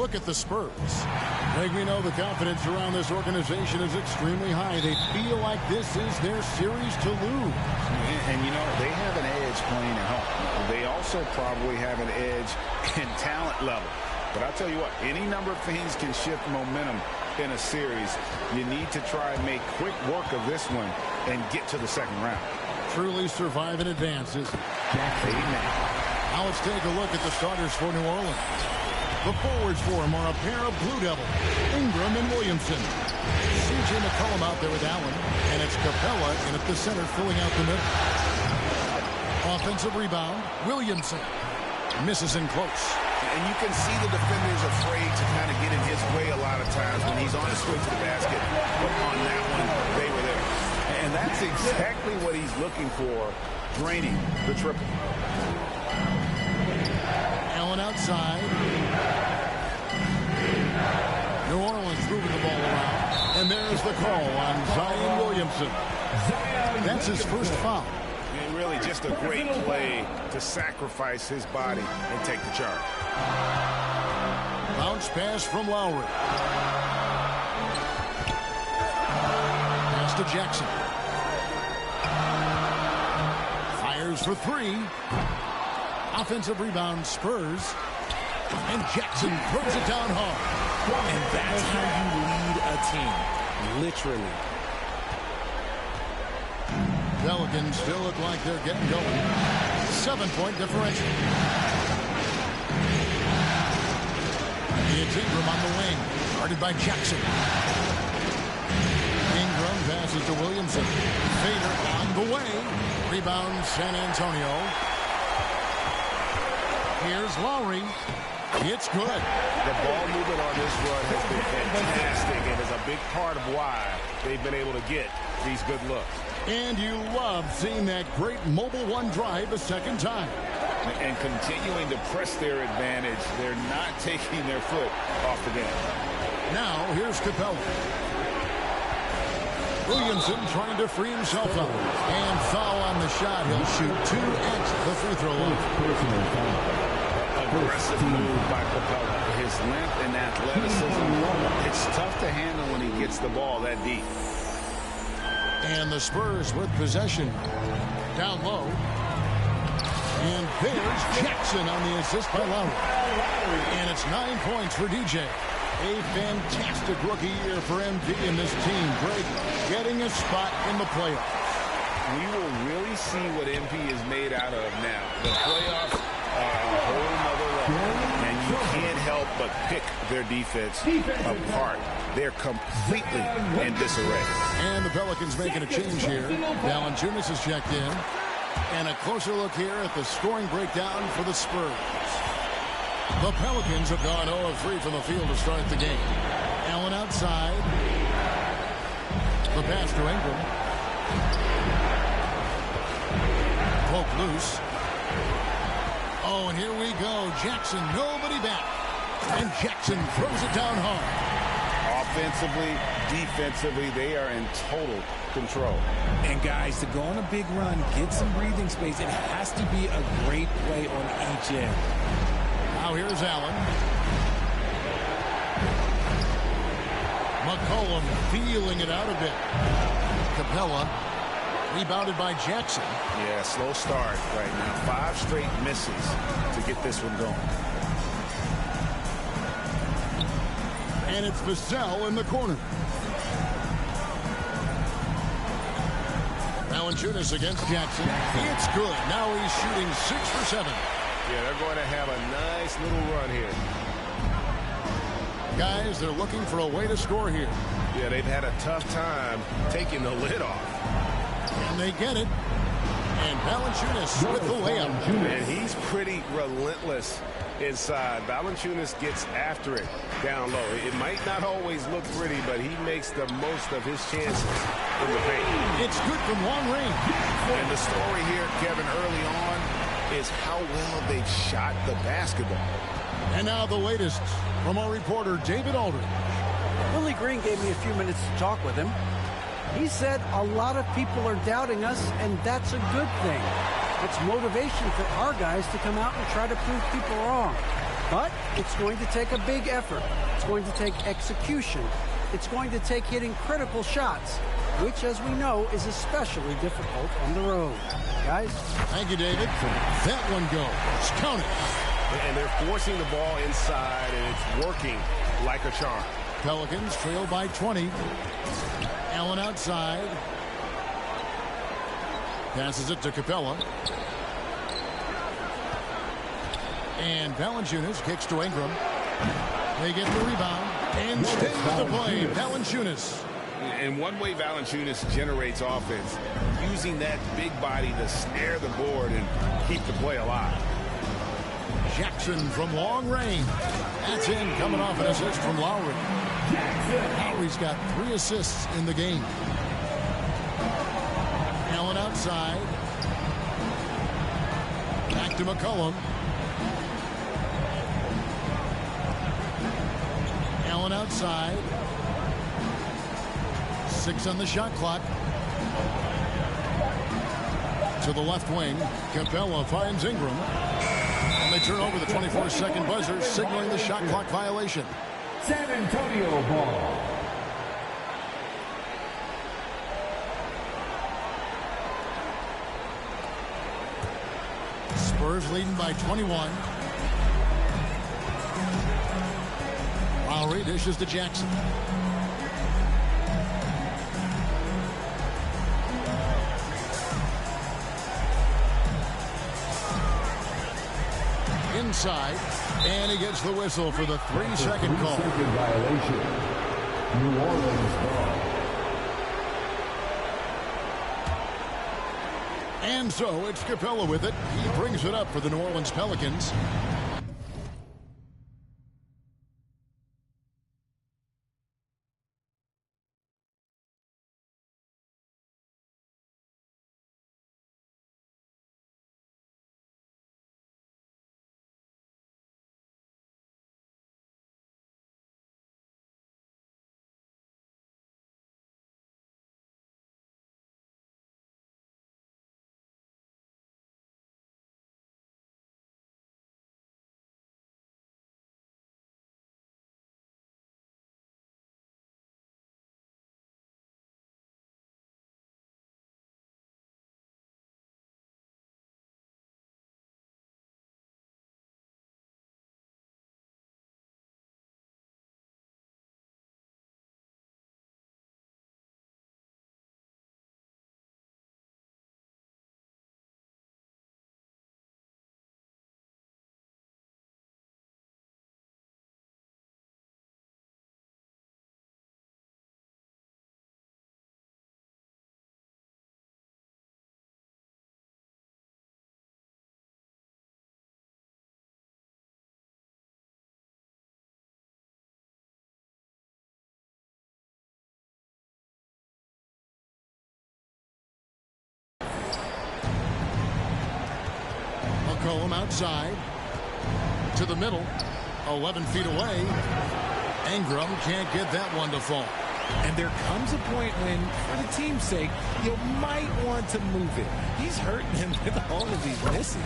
look at the Spurs. Greg, we know the confidence around this organization is extremely high. They feel like this is their series to lose. And you know, they have an edge playing at home. They also probably have an edge in talent level. But I'll tell you what, any number of things can shift momentum in a series. You need to try and make quick work of this one and get to the second round. Truly survive and advances. Now let's take a look at the starters for New Orleans. The forwards for them are a pair of Blue Devils, Ingram and Williamson. C.J. McCollum out there with Allen, and it's Capella in at the center filling out the middle. Offensive rebound, Williamson. Misses in close. And you can see the defenders afraid to kind of get in his way a lot of times when he's on his way to the basket. But on that one, they were there. And that's exactly what he's looking for, draining the triple. Allen outside. New Orleans moving the ball around. And there's the call on Zion Williamson. That's his first foul. And really just a great play to sacrifice his body and take the charge. Bounce pass from Lowry. Pass to Jackson. Fires for three. Offensive rebound, Spurs. And Jackson throws it down hard. And that's how you lead a team. Literally. Pelicans still look like they're getting going. 7-point differential. It's Ingram on the wing. Guarded by Jackson. Ingram passes to Williamson. Fader on the way. Rebound San Antonio. Here's Lowry. It's good. The ball movement on this run has been fantastic and is a big part of why they've been able to get these good looks. And you love seeing that great mobile one drive a second time. And continuing to press their advantage. They're not taking their foot off the game. Now here's Capella. Williamson trying to free himself up. And foul on the shot. He'll shoot 2 at the free throw line. Aggressive move by Capella. His length and athleticism. It's tough to handle when he gets the ball that deep. And the Spurs with possession. Down low. And there's Jackson on the assist by Lowry. And it's 9 points for DJ. A fantastic rookie year for MP and this team. Greg getting a spot in the playoffs. We will really see what MP is made out of now. The playoffs are a whole nother level. And you can't help but pick their defense apart. They're completely in disarray. And the Pelicans making a change here. Valanciunas has checked in. And a closer look here at the scoring breakdown for the Spurs. The Pelicans have gone 0 of 3 from the field to start the game. Allen outside. The pass to Ingram. Poke loose. Oh, and here we go. Jackson, nobody back. And Jackson throws it down hard. Offensively, defensively, they are in total control. And guys, to go on a big run, get some breathing space, it has to be a great play on each end. Now here's Allen. McCollum feeling it out a bit. Capella rebounded by Jackson. Yeah, slow start right now. 5 straight misses to get this one going. And it's Vassell in the corner. Valanciunas against Jackson. It's good. Now he's shooting 6 for 7. Yeah, they're going to have a nice little run here. Guys, they're looking for a way to score here. Yeah, they've had a tough time taking the lid off. And they get it. And Valanciunas with the layup. And he's pretty relentless inside. Valanciunas gets after it down low. It might not always look pretty, but he makes the most of his chances in the paint. It's good from long range. And the story here, Kevin, early on is how well they've shot the basketball. And now the latest from our reporter, David Aldridge. Willie Green gave me a few minutes to talk with him. He said a lot of people are doubting us, and that's a good thing. It's motivation for our guys to come out and try to prove people wrong. But it's going to take a big effort. It's going to take execution. It's going to take hitting critical shots, which, as we know, is especially difficult on the road. Guys? Thank you, David. That one goes. Count it. And they're forcing the ball inside, and it's working like a charm. Pelicans trail by 20. Allen outside. Passes it to Capella. And Valanciunas kicks to Ingram. They get the rebound and stay with the play. Valanciunas. And one way Valanciunas generates offense, using that big body to snare the board and keep the play alive. Jackson from long range. That's in, coming off an assist from Lowry. Lowry's got 3 assists in the game. Allen outside. Back to McCollum. Allen outside. 6 on the shot clock. To the left wing. Capella finds Ingram. And they turn over the 24-second buzzer, signaling the shot clock violation. San Antonio ball. Spurs leading by 21. Lowry dishes to Jackson. Inside, and he gets the whistle for the 3-second call. Violation. New Orleans ball. And so it's Capella with it. He brings it up for the New Orleans Pelicans. McCollum outside to the middle, 11 feet away. Ingram can't get that one to fall. And there comes a point when, for the team's sake, you might want to move it. He's hurting him with all of these misses.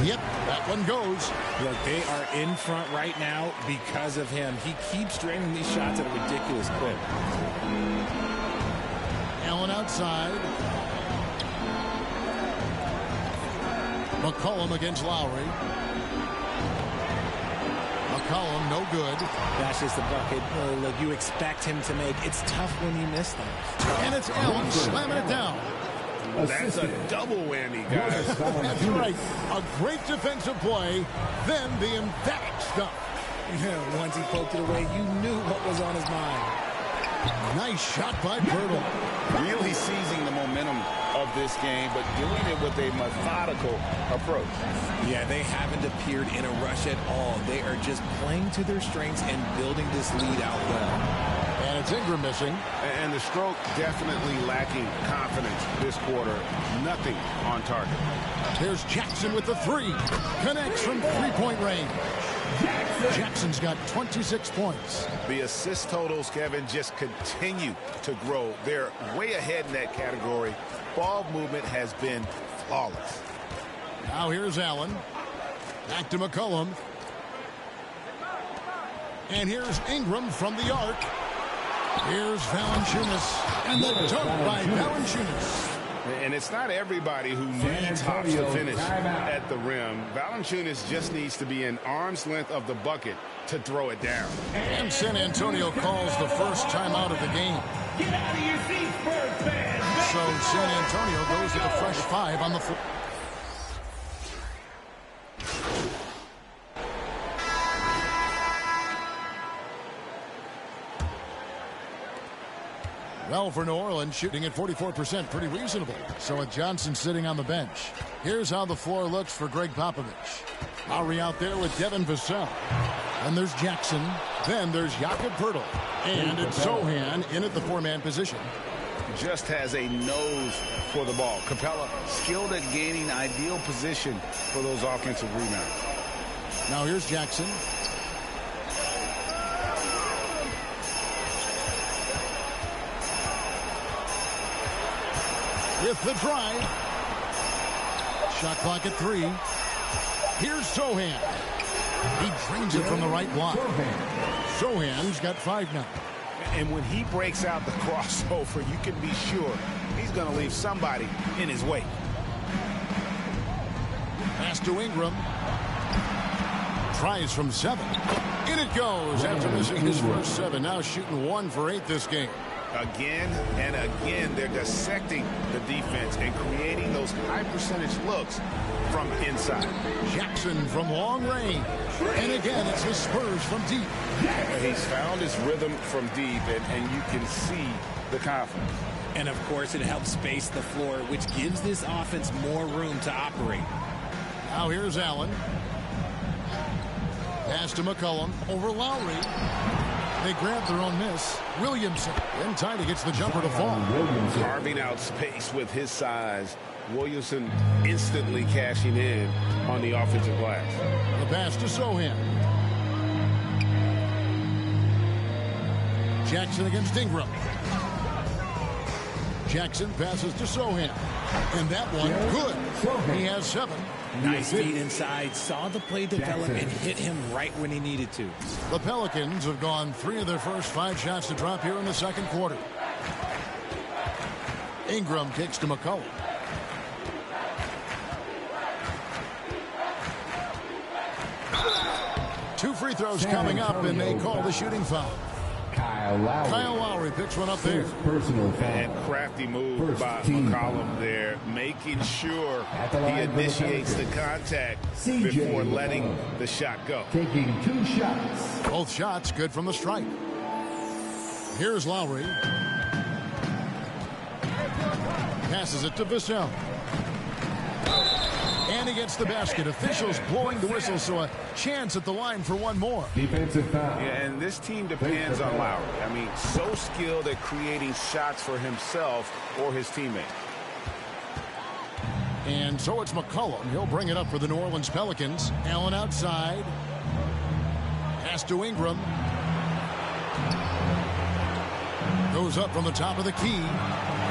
Yep, that one goes. Look, they are in front right now because of him. He keeps draining these shots at a ridiculous clip. Allen outside. McCollum against Lowry. McCollum, no good. That's just the bucket. Look, you expect him to make. It's tough when you miss them. And it's Allen slamming it down. That's a double whammy, guys. That's right. A great defensive play, then the emphatic stuff. Yeah, once he poked it away, you knew what was on his mind. Nice shot by Pirtle. Really seizing the momentum of this game, but doing it with a methodical approach. Yeah, they haven't appeared in a rush at all. They are just playing to their strengths and building this lead out well. And it's Ingram missing. And the stroke definitely lacking confidence this quarter. Nothing on target. There's Jackson with the three. Connects from three-point range. Jackson's got 26 points. The assist totals, Kevin, just continue to grow. They're way ahead in that category. Ball movement has been flawless. Now here's Allen. Back to McCollum. And here's Ingram from the arc. Here's Valanciunas. And the dunk by Valanciunas. And it's not everybody who needs hops to finish at the rim. Valanciunas just needs to be an arm's length of the bucket to throw it down. And San Antonio calls the first timeout of the game. Get out of your seats, Spurs fans. So San Antonio goes with a fresh 5 on the floor. Well, for New Orleans, shooting at 44%, pretty reasonable. So with Johnson sitting on the bench, here's how the floor looks for Greg Popovich. Lowry out there with Devin Vassell. And there's Jackson. Then there's Jakob Poeltl. And it's Sohan in at the 4-man position. Just has a nose for the ball. Capella skilled at gaining ideal position for those offensive rebounds. Now here's Jackson. With the drive. Shot clock at 3. Here's Sohan. He drains it from the right block. Sohan's got 5 now. And when he breaks out the crossover, you can be sure he's going to leave somebody in his wake. Pass to Ingram. Tries from 7. In it goes after missing his first 7. Now shooting 1 for 8 this game. Again and again, they're dissecting the defense and creating those high percentage looks from inside. Jackson from long range. And again, it's the Spurs from deep. He's found his rhythm from deep, and you can see the confidence. And, of course, it helps space the floor, which gives this offense more room to operate. Now here's Allen. Pass to McCollum over Lowry. They grab their own miss. Williamson in time, he gets the jumper to fall. Carving out space with his size. Williamson instantly cashing in on the offensive glass. The pass to Sohan. Jackson against Ingram. Jackson passes to Sohan. And that one, good. He has 7. Nice feed inside. Saw the play develop and hit him right when he needed to. The Pelicans have gone 3 of their first 5 shots to drop here in the second quarter. Ingram kicks to McCollum. Two free throws coming up, and they call the shooting foul. Kyle Lowry picks one up there. Personal foul. And crafty move by McCollum there, making sure he initiates the contact before letting the shot go. Taking 2 shots. Both shots good from the stripe. Here's Lowry. Passes it to Vassell. And he gets the basket. Officials blowing the whistle, so a chance at the line for one more. Defensive foul. Yeah, and this team depends on Lowry. I mean, so skilled at creating shots for himself or his teammates. And so it's McCollum. He'll bring it up for the New Orleans Pelicans. Allen outside. Pass to Ingram. Goes up from the top of the key.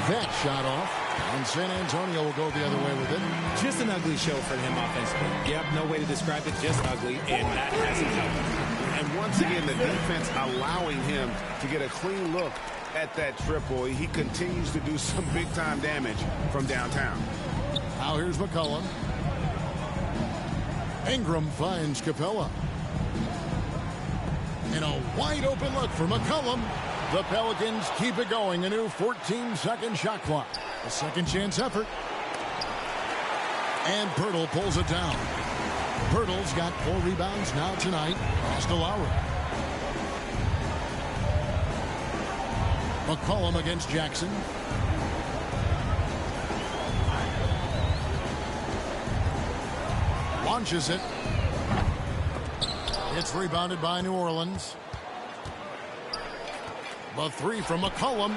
That shot off. And San Antonio will go the other way with it. Just an ugly show for him offensively. Yep, no way to describe it, just ugly, and that hasn't helped. And once again, the defense allowing him to get a clean look at that triple. He continues to do some big-time damage from downtown. Now here's McCollum. Ingram finds Capella. And a wide-open look for McCollum. The Pelicans keep it going. A new 14-second shot clock. A second chance effort. And Poeltl pulls it down. Poeltl's got 4 rebounds now tonight. Pass to Lowry. McCollum against Jackson. Launches it. It's rebounded by New Orleans. The 3 from McCollum.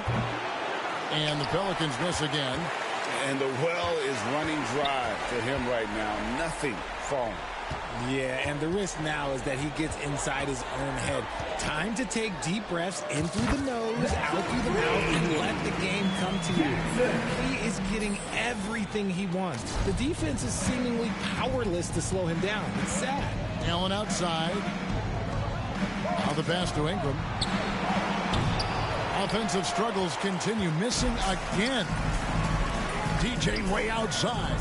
And the Pelicans miss again. And the well is running dry for him right now. Nothing falling. Yeah, and the risk now is that he gets inside his own head. Time to take deep breaths in through the nose, out through the mouth, and let the game come to you. He is getting everything he wants. The defense is seemingly powerless to slow him down. It's sad. Allen outside. Now the pass to Ingram. Offensive struggles continue. Missing again. DJ way outside.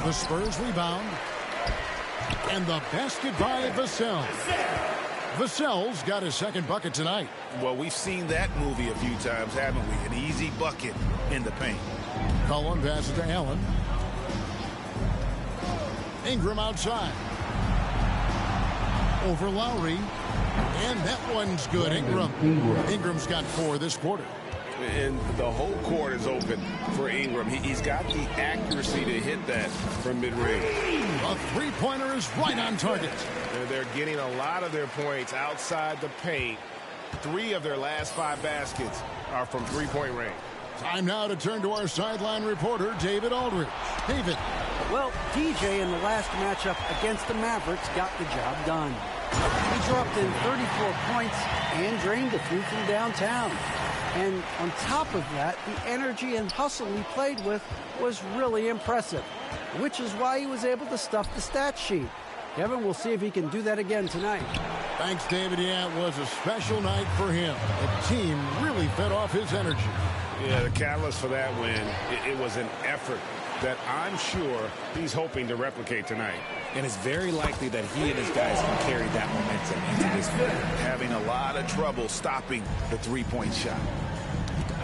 The Spurs rebound. And the basket by Vassell. Vassell's got his second bucket tonight. Well, we've seen that movie a few times, haven't we? An easy bucket in the paint. Cullen passes to Allen. Ingram outside. Over Lowry. And that one's good. Ingram's got 4 this quarter. And the whole court is open for Ingram. He's got the accuracy to hit that from mid-range. A three-pointer is right on target. They're getting a lot of their points outside the paint. 3 of their last 5 baskets are from three-point range. Time now to turn to our sideline reporter, David Aldridge. David. Well, DJ in the last matchup against the Mavericks got the job done. He dropped in 34 points and drained a few from downtown. And on top of that, the energy and hustle he played with was really impressive, which is why he was able to stuff the stat sheet. Kevin, we'll see if he can do that again tonight. Thanks, David. Yeah, it was a special night for him. The team really fed off his energy. Yeah, the catalyst for that win, it was an effort that I'm sure he's hoping to replicate tonight. And it's very likely that he and his guys can carry that momentum into this game. Having a lot of trouble stopping the three-point shot.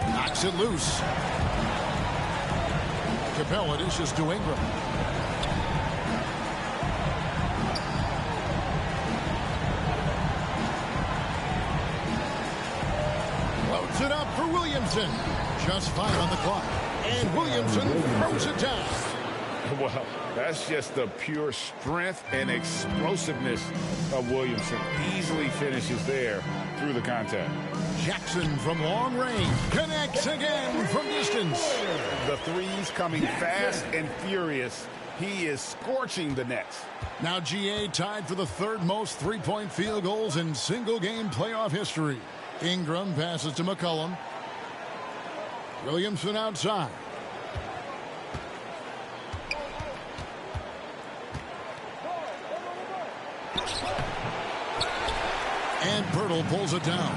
Knocks it loose. Capella dishes to Ingram. Loads it up for Williamson. Just 5 on the clock. And Williamson throws it down. Well, that's just the pure strength and explosiveness of Williamson. Easily finishes there through the contact. Jackson from long range connects again from distance. The threes coming fast and furious. He is scorching the nets. Now GA tied for the 3rd most three-point field goals in single-game playoff history. Ingram passes to McCollum. Williamson outside. And Pirtle pulls it down.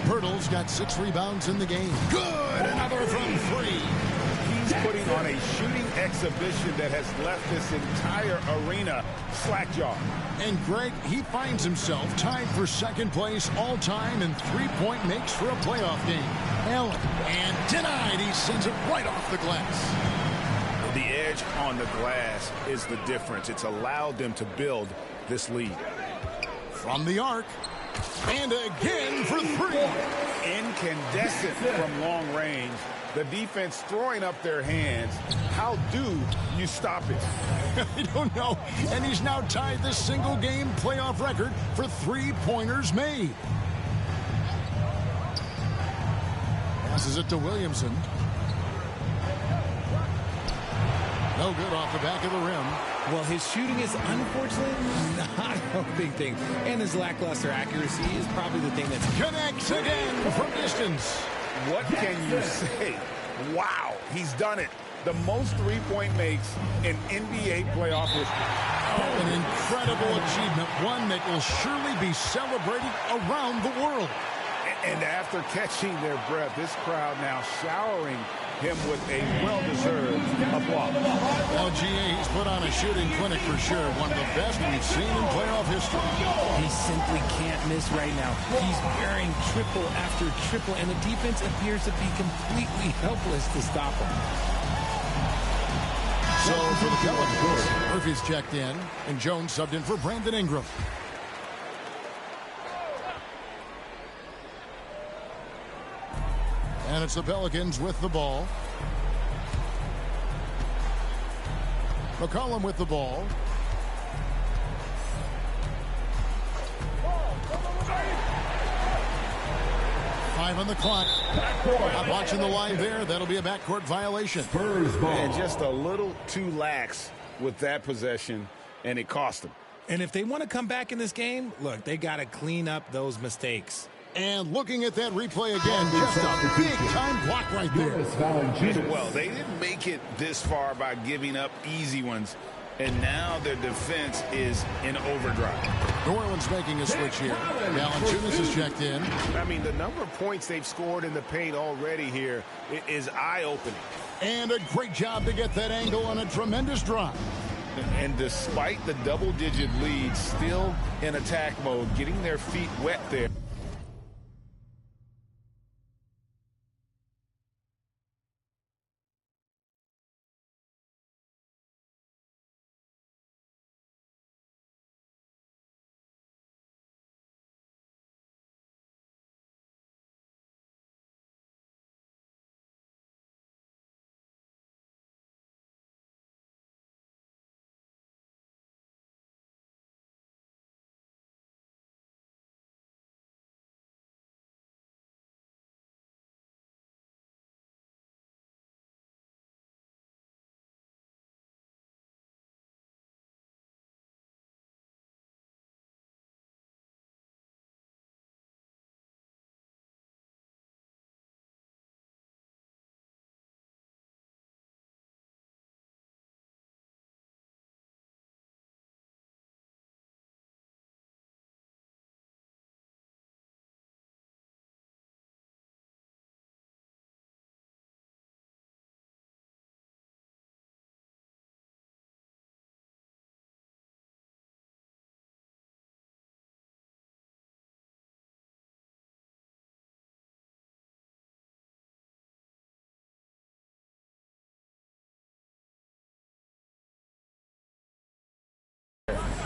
Pirtle's got 6 rebounds in the game. Good! Another from 3. He's putting on a shooting exhibition that has left this entire arena slack-jawed. And Greg, he finds himself tied for 2nd place all-time in three-point makes for a playoff game. Allen, and denied. He sends it right off the glass. The edge on the glass is the difference. It's allowed them to build this lead. From the arc. And again for 3. Incandescent from long range. The defense throwing up their hands. How do you stop it? I don't know. And he's now tied the single-game playoff record for three-pointers made. Passes it to Williamson. No good off the back of the rim. Well, his shooting is unfortunately not a big thing. And his lackluster accuracy is probably the thing that's... Connects again from distance. What can you say? Wow, he's done it. The most three-point makes in NBA playoff history. Oh, an incredible achievement. One that will surely be celebrated around the world. And after catching their breath, this crowd now showering him with a well-deserved applause. Well, GA, he's put on a shooting clinic for sure. One of the best we've seen in playoff history. He simply can't miss right now. He's bearing triple after triple, and the defense appears to be completely helpless to stop him. So for the Pelicans, Murphy's checked in, and Jones subbed in for Brandon Ingram. And it's the Pelicans with the ball. McCollum with the ball. Five on the clock. I'm watching the line there. That'll be a backcourt violation. Spurs ball. And just a little too lax with that possession, and it cost them. And if they want to come back in this game, look, they got to clean up those mistakes. And looking at that replay again, just a big-time block right there. Well, they didn't make it this far by giving up easy ones. And now their defense is in overdrive. New Orleans making a switch here. Valanciunas is checked in. I mean, the number of points they've scored in the paint already here is eye-opening. And a great job to get that angle on a tremendous drive. And despite the double-digit lead, still in attack mode, getting their feet wet there.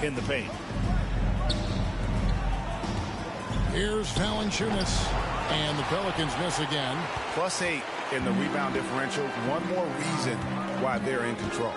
In the paint. Here's Valanciunas, and the Pelicans miss again. +8 in the rebound differential. One more reason why they're in control.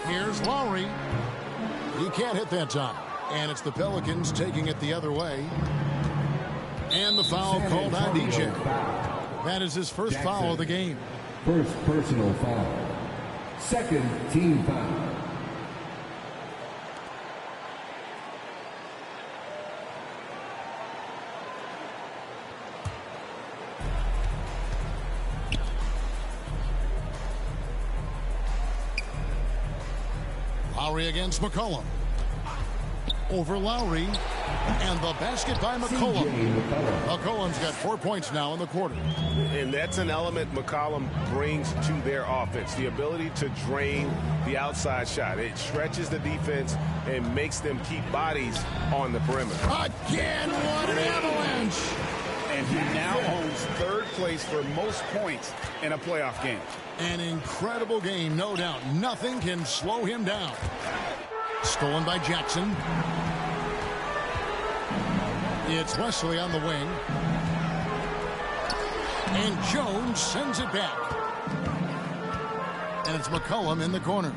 Here's Lowry. He can't hit that time. And it's the Pelicans taking it the other way. And the foul called on DJ. That is his first foul of the game. First personal foul. Second team foul. Lowry against McCollum. Over Lowry. And the basket by McCollum. McCollum's got 4 points now in the quarter. And that's an element McCollum brings to their offense. The ability to drain the outside shot. It stretches the defense and makes them keep bodies on the perimeter. Again, what an avalanche. And he now owns third place for most points in a playoff game. An incredible game, no doubt. Nothing can slow him down. Stolen by Jackson. It's Wesley on the wing. And Jones sends it back. And it's McCollum in the corner.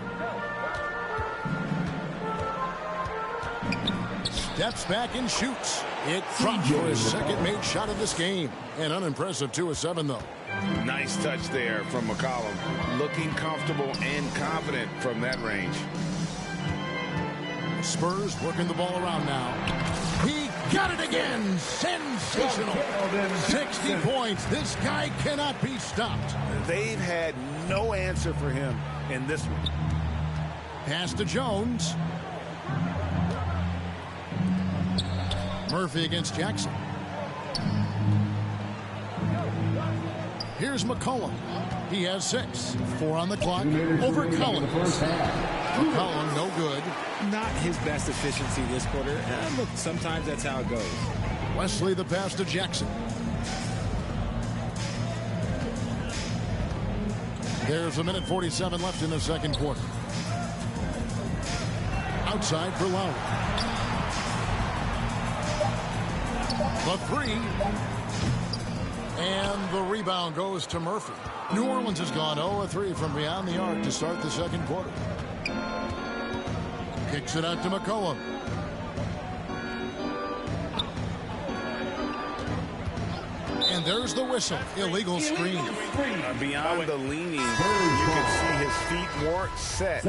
Steps back and shoots. It drops for his second made shot of this game. An unimpressive 2 of 7, though. Nice touch there from McCollum. Looking comfortable and confident from that range. Spurs working the ball around now. He got it again. Sensational. 60 points. This guy cannot be stopped. They've had no answer for him in this one. Pass to Jones. Murphy against Jackson. Here's McCollum. He has 6. 4 on the clock. Over Collins. McCollum, no good. Not his best efficiency this quarter. Look, sometimes that's how it goes. Wesley the pass to Jackson. There's 1:47 left in the second quarter. Outside for Lowry. The 3. And the rebound goes to Murphy. New Orleans has gone 0-3 from beyond the arc to start the second quarter. Kicks it out to McCollum. And there's the whistle. Illegal screen. Beyond the leaning, you can see his feet weren't set.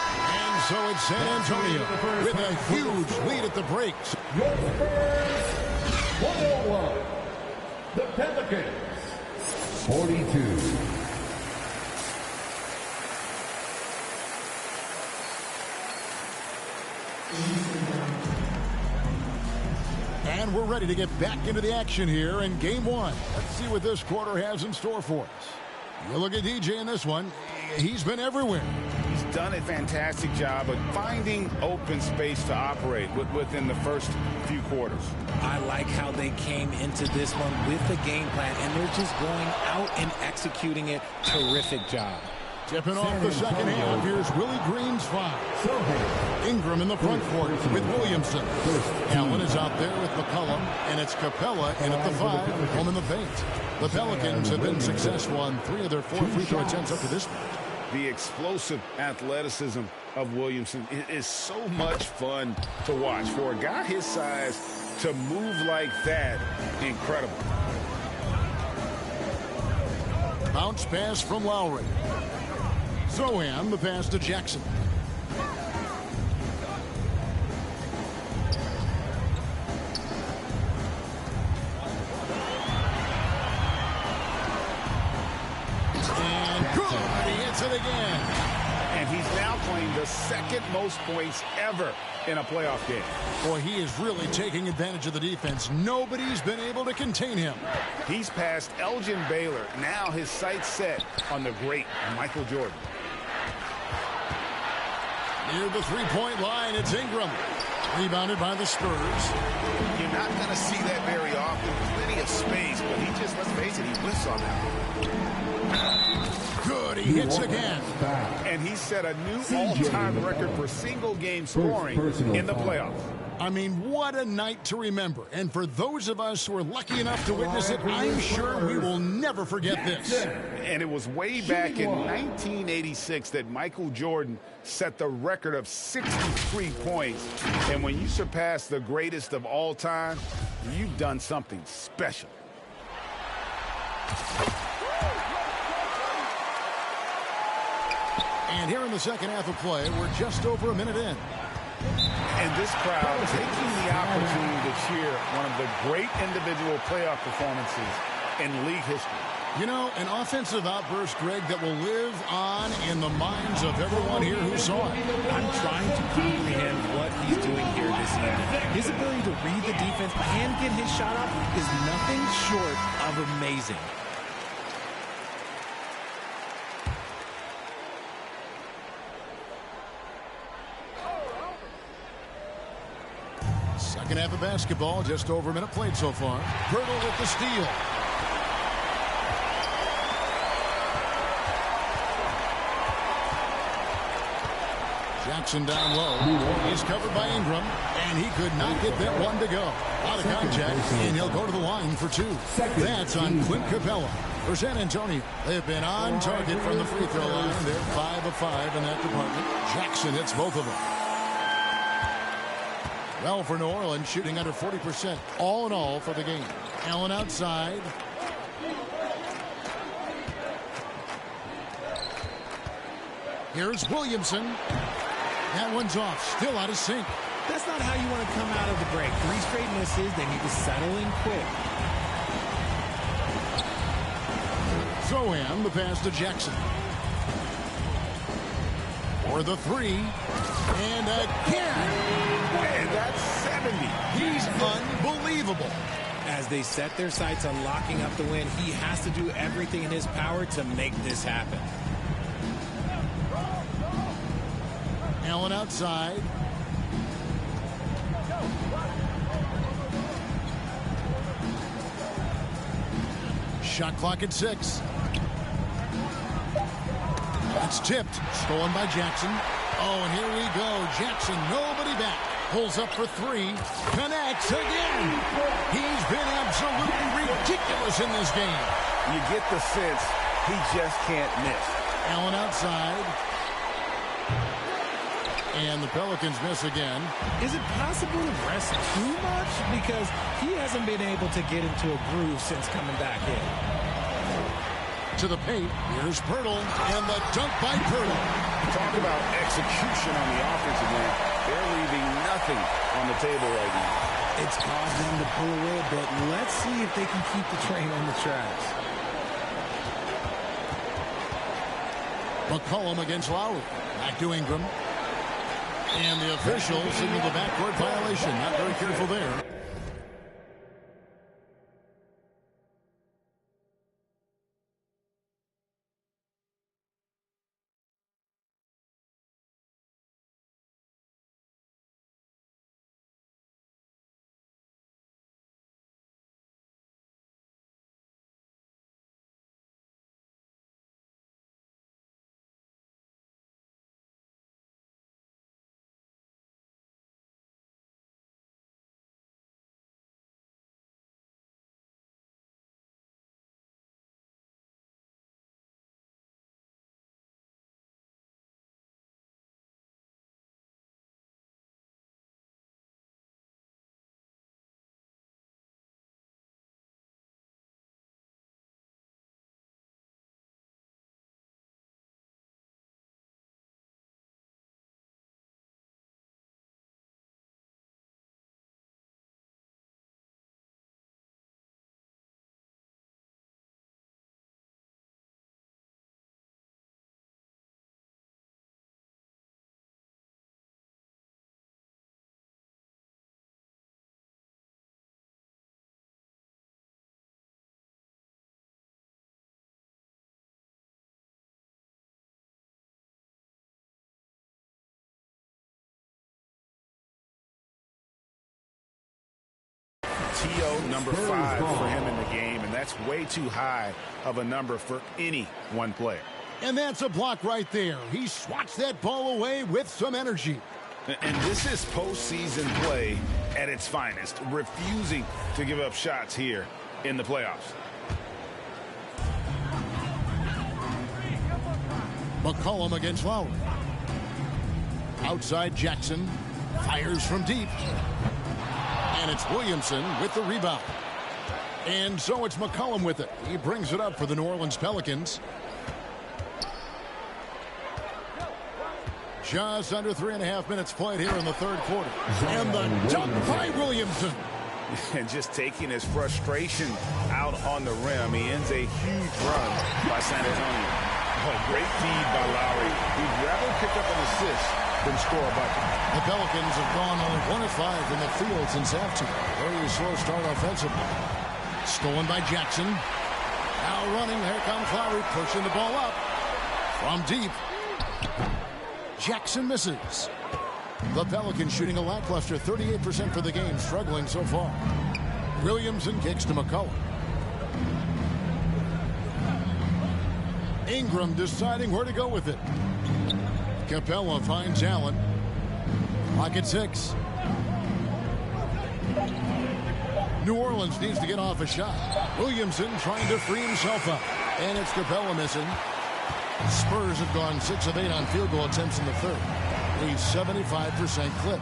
And so it's San Antonio with a huge lead at the breaks. Your Spurs, 101. The Pelicans, 42. And we're ready to get back into the action here in game 1. Let's see what this quarter has in store for us. You look at DJ in this one. He's been everywhere. He's done a fantastic job of finding open space to operate within the first few quarters. I like how they came into this one with the game plan, and they're just going out and executing it. Terrific job. Tipping off the second half, here's Willie Green's foul. Ingram in the front court with Williamson. Allen is out there with McCollum, and it's Capella in at the 5, home in the paint. The Pelicans have been successful on 3 of their 4 free throw attempts up to this point. The explosive athleticism of Williamson is so much fun to watch. For a guy his size to move like that, incredible. Bounce pass from Lowry. Zohan, the pass to Jackson. And good, he hits it again. And he's now playing the second most points ever in a playoff game. Boy, he is really taking advantage of the defense. Nobody's been able to contain him. He's passed Elgin Baylor. Now his sights set on the great Michael Jordan. Near the three-point line, it's Ingram. Rebounded by the Spurs. You're not going to see that very often. Plenty of space, but he just, let's face it, he whiffs on that. Good, he hits again. And he set a new all-time record for single-game scoring in the playoffs. I mean, what a night to remember. And for those of us who are lucky enough to witness it, I'm sure we will never forget this. And it was way back in 1986 that Michael Jordan set the record of 63 points. And when you surpass the greatest of all time, you've done something special. And here in the second half of play, we're just over a minute in. And this crowd taking the opportunity to cheer one of the great individual playoff performances in league history. You know, an offensive outburst, Greg, that will live on in the minds of everyone here who saw it. I'm trying to comprehend what he's doing here this evening. His ability to read the defense and get his shot up is nothing short of amazing. Second half of basketball, just over a minute played so far. Hurdle with the steal. Jackson down low. He's covered by Ingram, and he could not get that one to go. Out of contact, and he'll go to the line for 2. That's on Clint Capella. For San Antonio, they've been on target from the free throw line. They're 5 of 5 in that department. Jackson hits both of them. Well, for New Orleans, shooting under 40% all in all for the game. Allen outside. Here's Williamson. That one's off. Still out of sync. That's not how you want to come out of the break. 3 straight misses. They need to settle in quick. Zohan, the pass to Jackson. For the 3. And again. And that's 70. He's unbelievable. As they set their sights on locking up the win, he has to do everything in his power to make this happen. Allen outside. Shot clock at 6. It's tipped. Stolen by Jackson. Oh, and here we go. Jackson, nobody back. Pulls up for 3. Connects again. He's been absolutely ridiculous in this game. You get the sense he just can't miss. Allen outside. And the Pelicans miss again. Is it possible to rest too much? Because he hasn't been able to get into a groove since coming back in. To the paint. Here's Pirtle. And the dunk by Pirtle. Talk about execution on the offensive end. They're leaving nothing on the table right now. It's caused them to pull away a bit. Let's see if they can keep the train on the tracks. McCollum against Lowry. Back to Ingram. And the official signaled the backcourt violation. Not very careful there. TO number 5 for him in the game, and that's way too high of a number for any one player. And that's a block right there. He swats that ball away with some energy. And this is postseason play at its finest, refusing to give up shots here in the playoffs. McCollum against Lowry. Outside Jackson. Fires from deep. And it's Williamson with the rebound. And so it's McCollum with it. He brings it up for the New Orleans Pelicans. Just under 3.5 minutes played here in the third quarter. And the dunk by Williamson. And just taking his frustration out on the rim. He ends a huge run by San Antonio. Oh, great feed by Lowry. He'd rather pick up an assist than score a bucket. The Pelicans have gone only 1 of 5 in the field since halftime. Very slow start offensively. Stolen by Jackson. Now running. Here comes Lowry pushing the ball up. From deep. Jackson misses. The Pelicans shooting a lackluster 38% for the game, struggling so far. Williamson kicks to McCollum. Ingram deciding where to go with it. Capella finds Allen. Clock at 6. New Orleans needs to get off a shot. Williamson trying to free himself up. And it's Capella missing. Spurs have gone 6 of 8 on field goal attempts in the third. A 75% clip.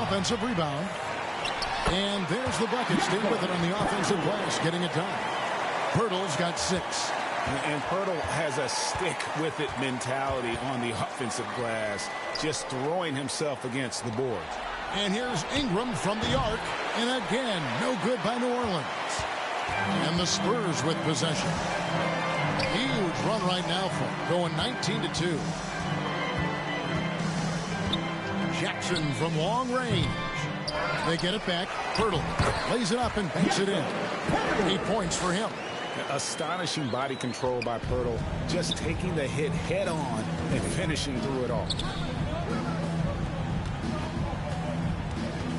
Offensive rebound. And there's the bucket. Stay with it on the offensive glass, getting it done. Pirtle's got 6. And Pirtle has a stick-with-it mentality on the offensive glass, just throwing himself against the boards. And here's Ingram from the arc. And again, no good by New Orleans. And the Spurs with possession. Huge run right now for them, going 19-2. Jackson from long range. They get it back. Pirtle lays it up and banks it in. 8 points for him. Astonishing body control by Pirtle. Just taking the hit head on and finishing through it all.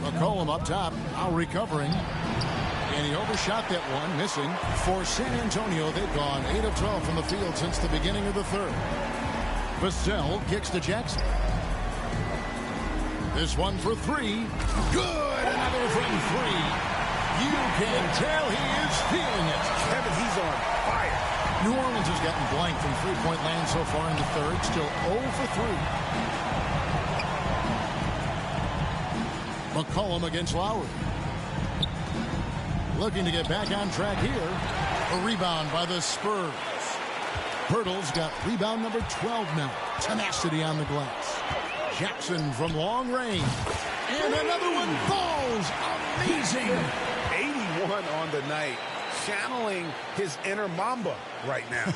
McCollum up top, now recovering. And he overshot that one, missing. For San Antonio, they've gone 8 of 12 from the field since the beginning of the third. Vassell kicks to Jackson. This one for 3. Good! Another from 3. You can tell he is feeling it. Kevin, he's on fire. New Orleans has gotten blank from three-point land so far in the third. Still 0 for 3. McCollum against Lowry. Looking to get back on track here. A rebound by the Spurs. Pirtle's got rebound number 12 now. Tenacity on the glass. Jackson from long range. And another one falls. Amazing. 81 on the night. Channeling his inner Mamba right now.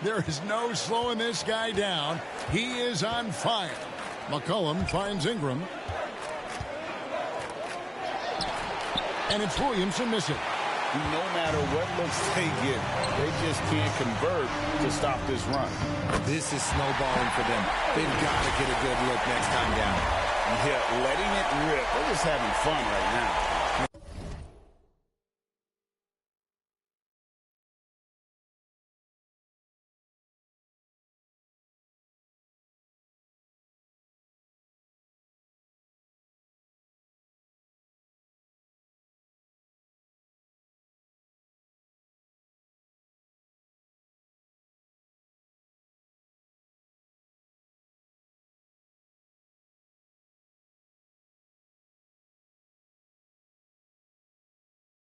There is no slowing this guy down. He is on fire. McCollum finds Ingram. And it's Williamson missing. No matter what looks they get, they just can't convert to stop this run. This is snowballing for them. They've got to get a good look next time down. Yeah, letting it rip. They're just having fun right now.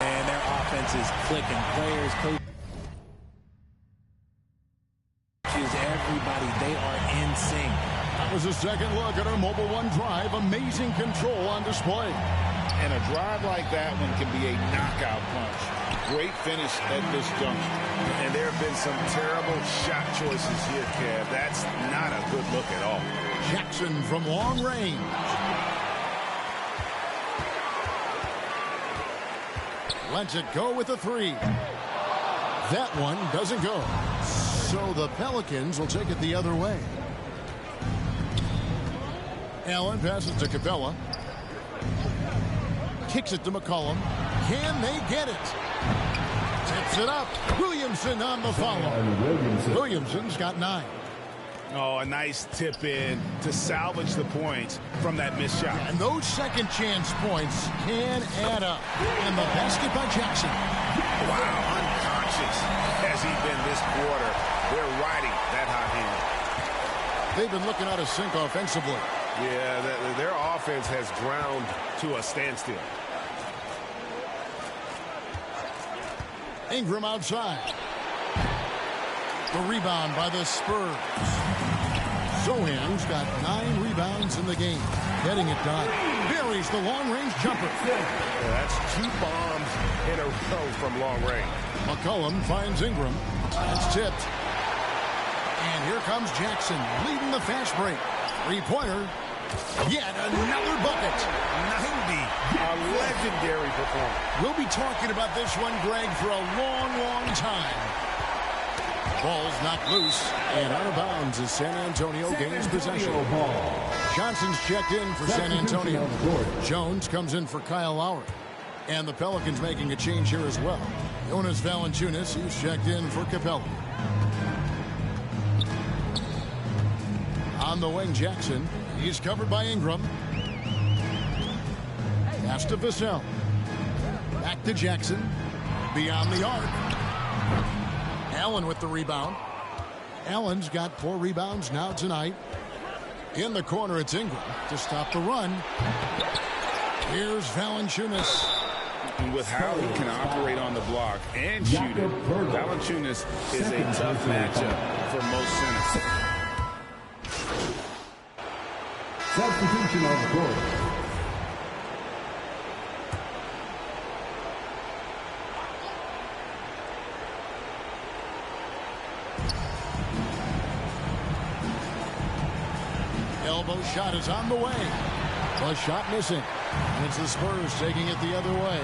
And their offense is clicking. Players, coaches, everybody, they are in sync. That was a second look at our Mobile One drive. Amazing control on display. And a drive like that one can be a knockout punch. Great finish at this juncture. And there have been some terrible shot choices here, Kev. That's not a good look at all. Jackson from long range. Lets it go with a 3. That one doesn't go. So the Pelicans will take it the other way. Allen passes to Capella. Kicks it to McCollum. Can they get it? Tips it up. Williamson on the follow. Williamson's got 9. Oh, a nice tip in to salvage the points from that missed shot. And those second chance points can add up. And the basket by Jackson. Wow, unconscious has he been this quarter. They're riding that hot hand. They've been looking out of sync offensively. Yeah, their offense has ground to a standstill. Ingram outside. The rebound by the Spurs. Sohan's got 9 rebounds in the game. Getting it done. Buries the long-range jumper. Yeah, that's 2 bombs in a row from long range. McCollum finds Ingram. That's tipped. And here comes Jackson leading the fast break. 3-pointer. Yet another bucket. 90. A legendary performance. We'll be talking about this one, Greg, for a long, long time. Ball's knocked loose, and out of bounds as San Antonio gains possession. Johnson's checked in for San Antonio. Jones comes in for Kyle Lowry. And the Pelicans making a change here as well. Jonas Valanciunas, he's checked in for Capella. On the wing, Jackson. He's covered by Ingram. Pass to Vassell. Back to Jackson. Beyond the arc. Allen with the rebound. Allen's got 4 rebounds now tonight. In the corner, it's Ingram to stop the run. Here's Valanciunas. And with how he can operate on the block and shoot it, Valanciunas is a tough matchup for most centers. Substitution on the court. Elbow shot is on the way. The shot missing. And it's the Spurs taking it the other way.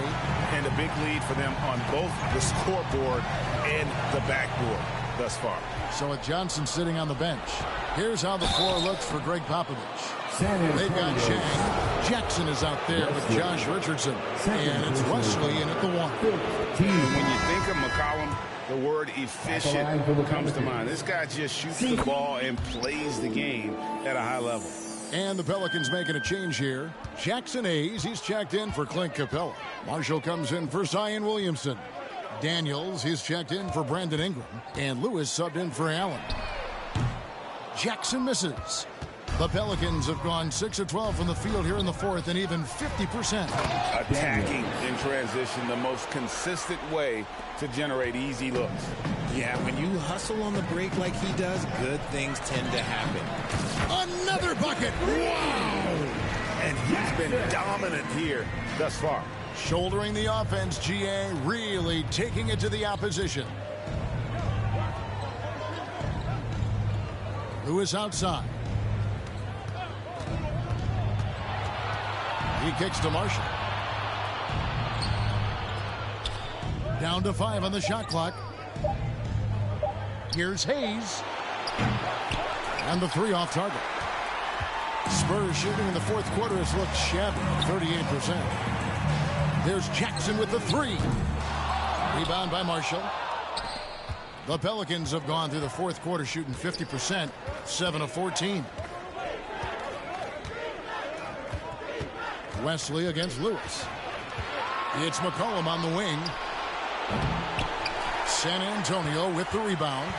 And a big lead for them on both the scoreboard and the backboard thus far. So with Johnson sitting on the bench, here's how the floor looks for Greg Popovich. They've got Shang. Jackson is out there with Josh Richardson. And it's Wesley in at the 1. When you think of McCollum, the word efficient comes to mind. This guy just shoots the ball and plays the game at a high level. And the Pelicans making a change here. Jackson Hayes, he's checked in for Clint Capella. Marshall comes in for Zion Williamson. Daniels, he's checked in for Brandon Ingram. And Lewis subbed in for Allen. Jackson misses. The Pelicans have gone 6 of 12 from the field here in the fourth and even 50%. Attacking in transition, the most consistent way to generate easy looks. Yeah, when you hustle on the break like he does, good things tend to happen. Another bucket. Wow! And he's been dominant here thus far. Shouldering the offense, GA really taking it to the opposition. Lewis outside. He kicks to Marshall. Down to 5 on the shot clock. Here's Hayes. And the 3 off target. Spurs shooting in the fourth quarter has looked shabby, 38%. There's Jackson with the 3. Rebound by Marshall. The Pelicans have gone through the fourth quarter shooting 50%, 7 of 14. Wesley against Lewis. It's McCollum on the wing. San Antonio with the rebound.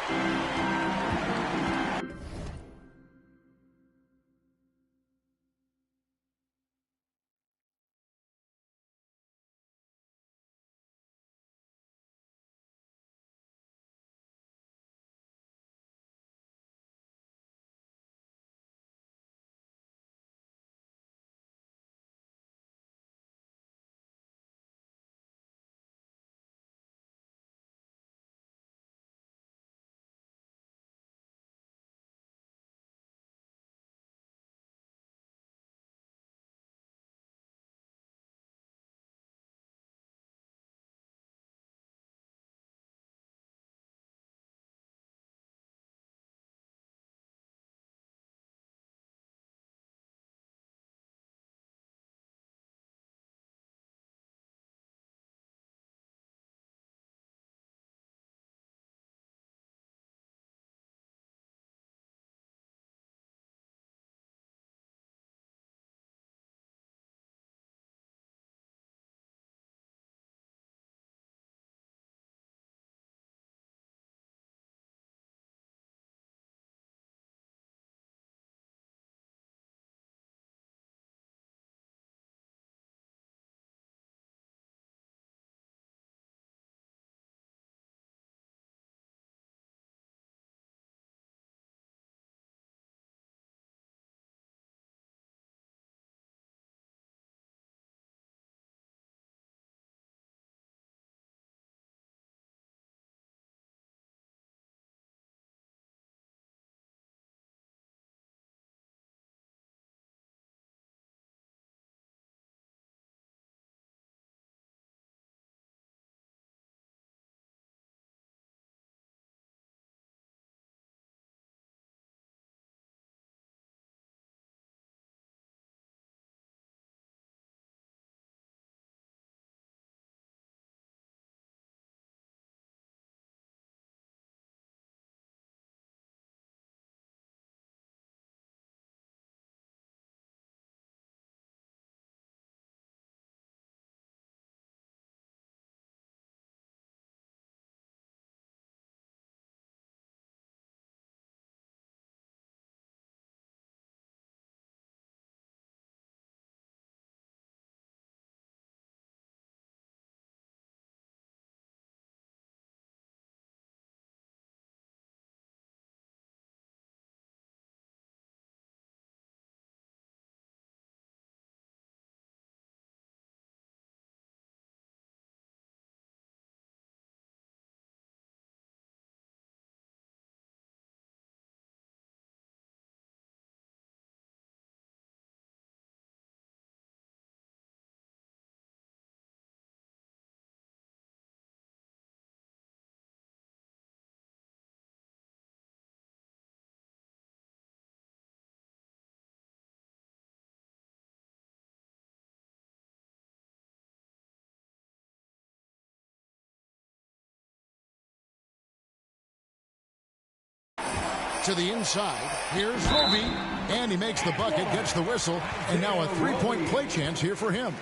To the inside. Here's Roby. And he makes the bucket, gets the whistle, and now a three-point play chance here for him.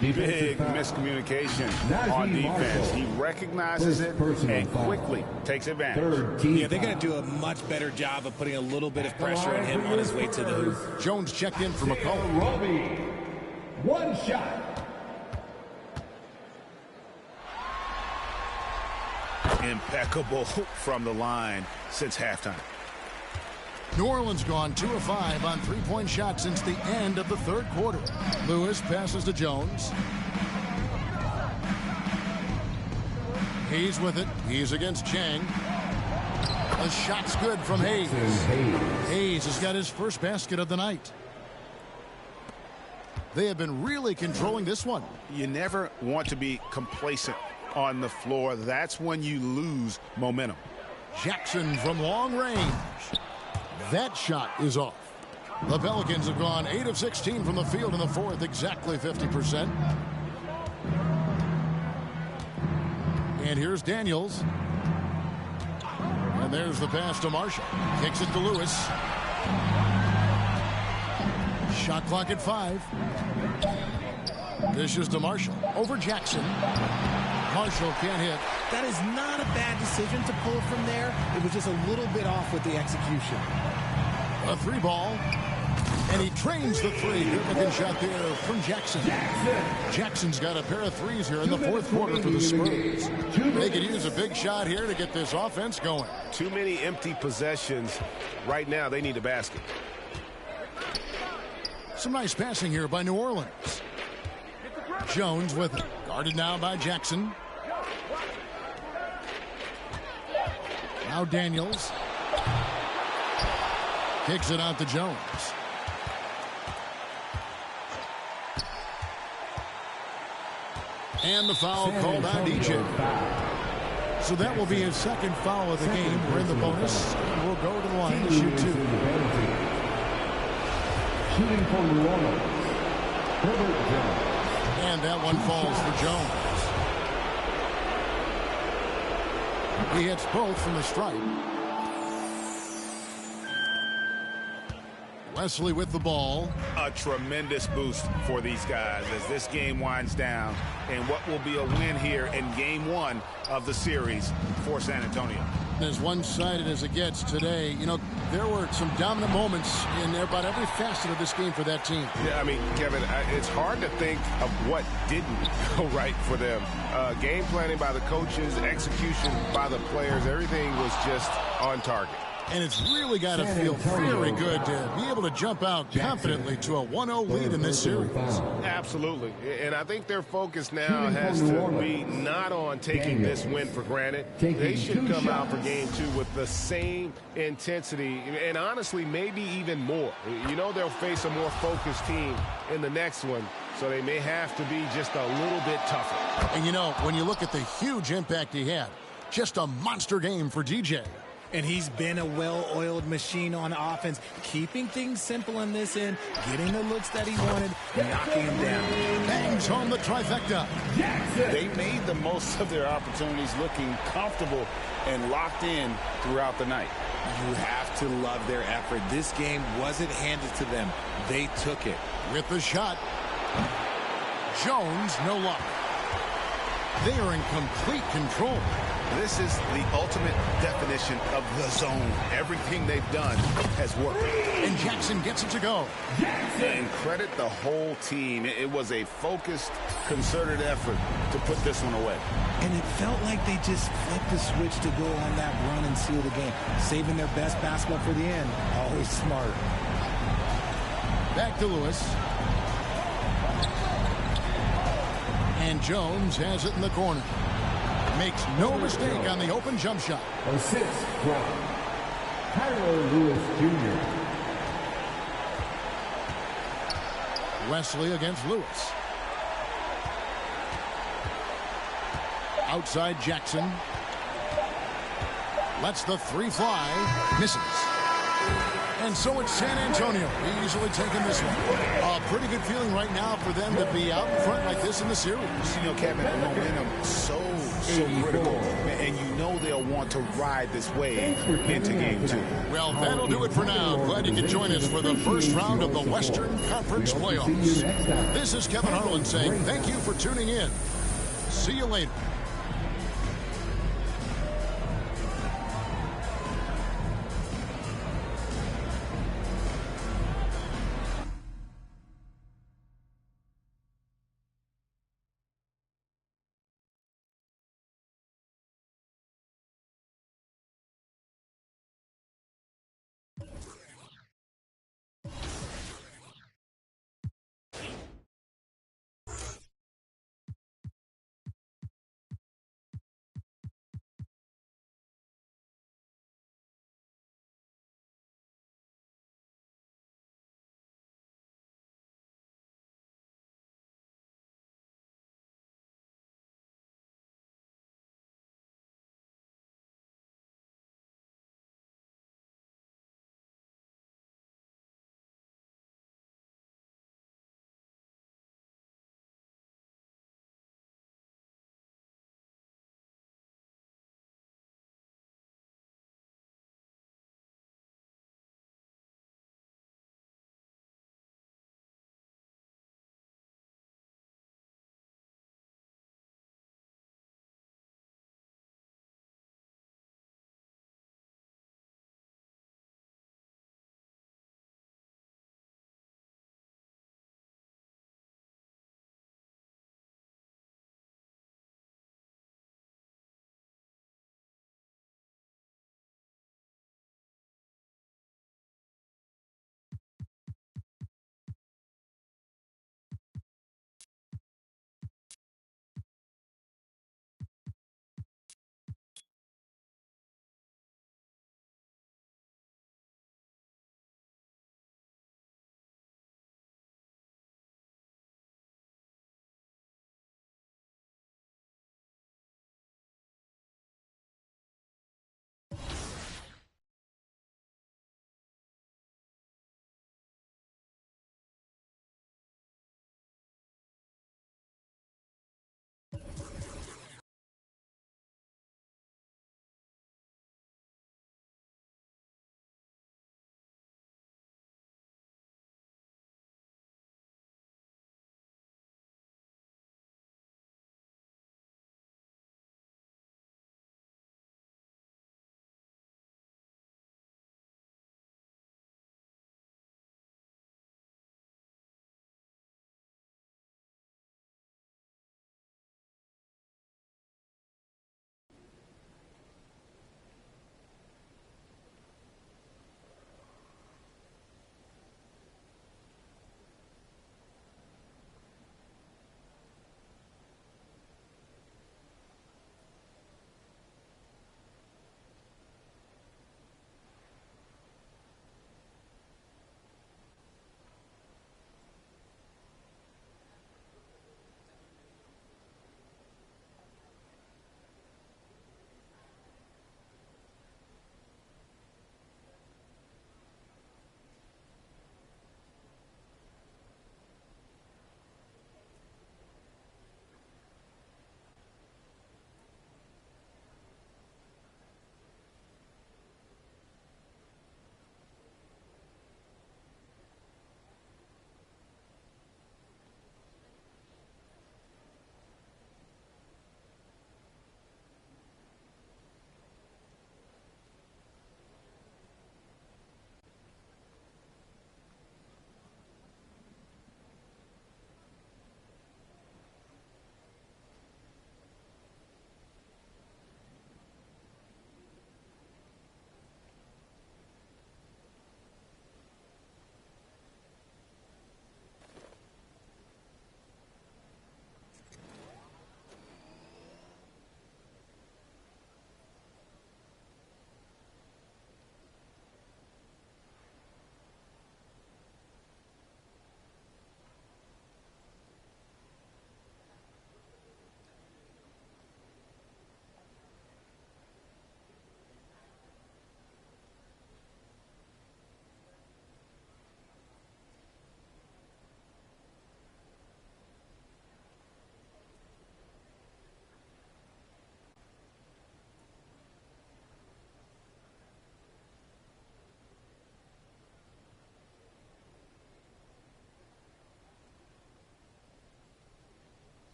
Big miscommunication on defense. He recognizes it and quickly takes advantage. Yeah, they're going to do a much better job of putting a little bit of pressure on him on his way to the hoop. Jones checked in for McCollum. Roby, one shot. Impeccable from the line since halftime. New Orleans gone 2 of 5 on three-point shots since the end of the third quarter. Lewis passes to Jones. Hayes with it. He's against Chang. The shot's good from Hayes. Hayes has got his first basket of the night. They have been really controlling this one. You never want to be complacent on the floor. That's when you lose momentum. Jackson from long range. That shot is off. The Pelicans have gone 8 of 16 from the field in the fourth, exactly 50%. And here's Daniels. And there's the pass to Marshall. Kicks it to Lewis. Shot clock at 5. Dishes to Marshall. Over Jackson. Marshall can't hit. That is not a bad decision to pull from there. It was just a little bit off with the execution. A three ball. And he trains the three. Good shot there from Jackson. Jackson's got a pair of threes here in the fourth quarter for the Spurs. They could use a big shot here to get this offense going. Too many empty possessions. Right now, they need a basket. Some nice passing here by New Orleans. Jones with it. Guarded now by Jackson. Now Daniels. Kicks it out to Jones. And the foul called on DJ. So that will be his second foul of the game. We're in the bonus. And we'll go to the line to shoot 2. Shooting for New Orleans, Herbert Jones. And that one falls for Jones. He hits both from the stripe. Wesley with the ball. A tremendous boost for these guys as this game winds down, and what will be a win here in game 1 of the series for San Antonio. As one-sided as it gets today, you know, there were some dominant moments in about every facet of this game for that team. Yeah, I mean, Kevin, it's hard to think of what didn't go right for them. Game planning by the coaches, execution by the players, everything was just on target. And it's really got to feel very good to be able to jump out confidently to a 1-0 lead in this series. Absolutely. And I think their focus now has to be not on taking this win for granted. They should come out for game 2 with the same intensity and honestly maybe even more. You know, they'll face a more focused team in the next one, so they may have to be just a little bit tougher. And you know, when you look at the huge impact he had, just a monster game for DJ. And he's been a well-oiled machine on offense, keeping things simple in this end, getting the looks that he wanted, knocking him down. Bangs home the trifecta. They made the most of their opportunities, looking comfortable and locked in throughout the night. You have to love their effort. This game wasn't handed to them. They took it. With the shot. Jones, no luck. They are in complete control. This is the ultimate definition of the zone. Everything they've done has worked. And Jackson gets it to go. And credit the whole team. It was a focused, concerted effort to put this one away. And it felt like they just flipped the switch to go on that run and seal the game. Saving their best basketball for the end. Always smart. Back to Lewis. And Jones has it in the corner. Makes no mistake on the open jump shot. Assist from Tyler Lewis Jr. Wesley against Lewis. Outside Jackson. Lets the three fly. Misses. And so it's San Antonio easily taking this one. A pretty good feeling right now for them to be out in front like this in the series. You know, Kevin, momentum so critical. And you know they'll want to ride this wave into game 2. Well, that'll do it for now. Glad you could join us for the first round of the Western Conference Playoffs. This is Kevin Harlan saying thank you for tuning in. See you later.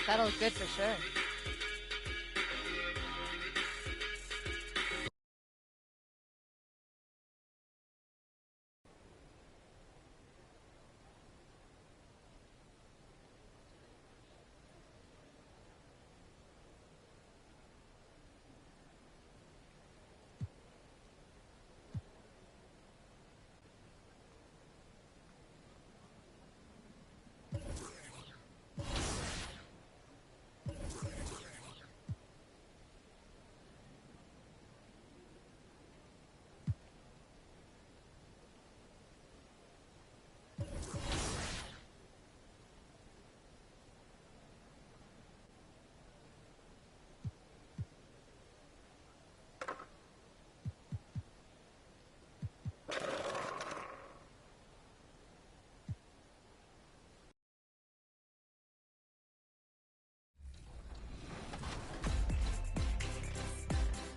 Settled good for sure.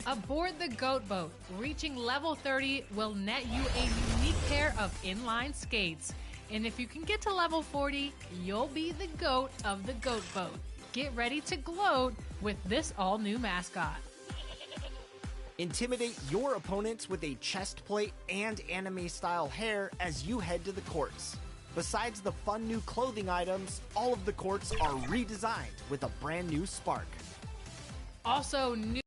Aboard the Goat Boat, reaching level 30 will net you a unique pair of inline skates. And if you can get to level 40, you'll be the GOAT of the Goat Boat. Get ready to gloat with this all-new mascot. Intimidate your opponents with a chest plate and anime-style hair as you head to the courts. Besides the fun new clothing items, all of the courts are redesigned with a brand new spark. Also, new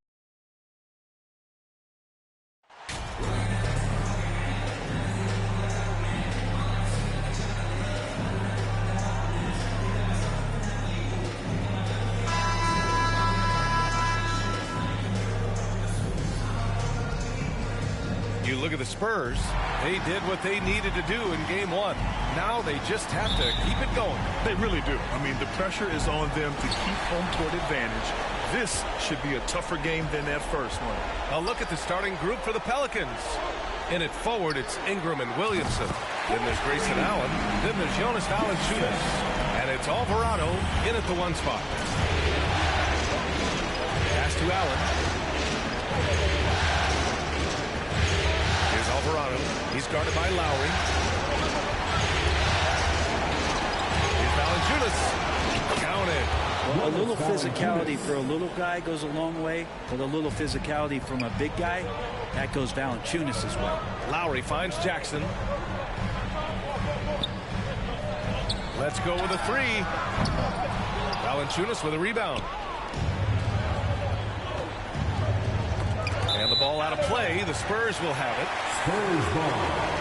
You look at the Spurs, they did what they needed to do in game one. Now they just have to keep it going. They really do. I mean, the pressure is on them to keep home court advantage. This should be a tougher game than that first one. A look at the starting group for the Pelicans. In it forward, it's Ingram and Williamson. Then there's Grayson Allen. Then there's Jonas Valanciunas. And it's Alvarado in at the one spot. Pass to Allen. Alvarado. He's guarded by Lowry. Here's Valanciunas. Counted. A little physicality for a little guy goes a long way, but a little physicality from a big guy, that goes Valanciunas as well. Lowry finds Jackson. Let's go with a three. Valanciunas with a rebound. And the ball out of play. The Spurs will have it. Spurs ball.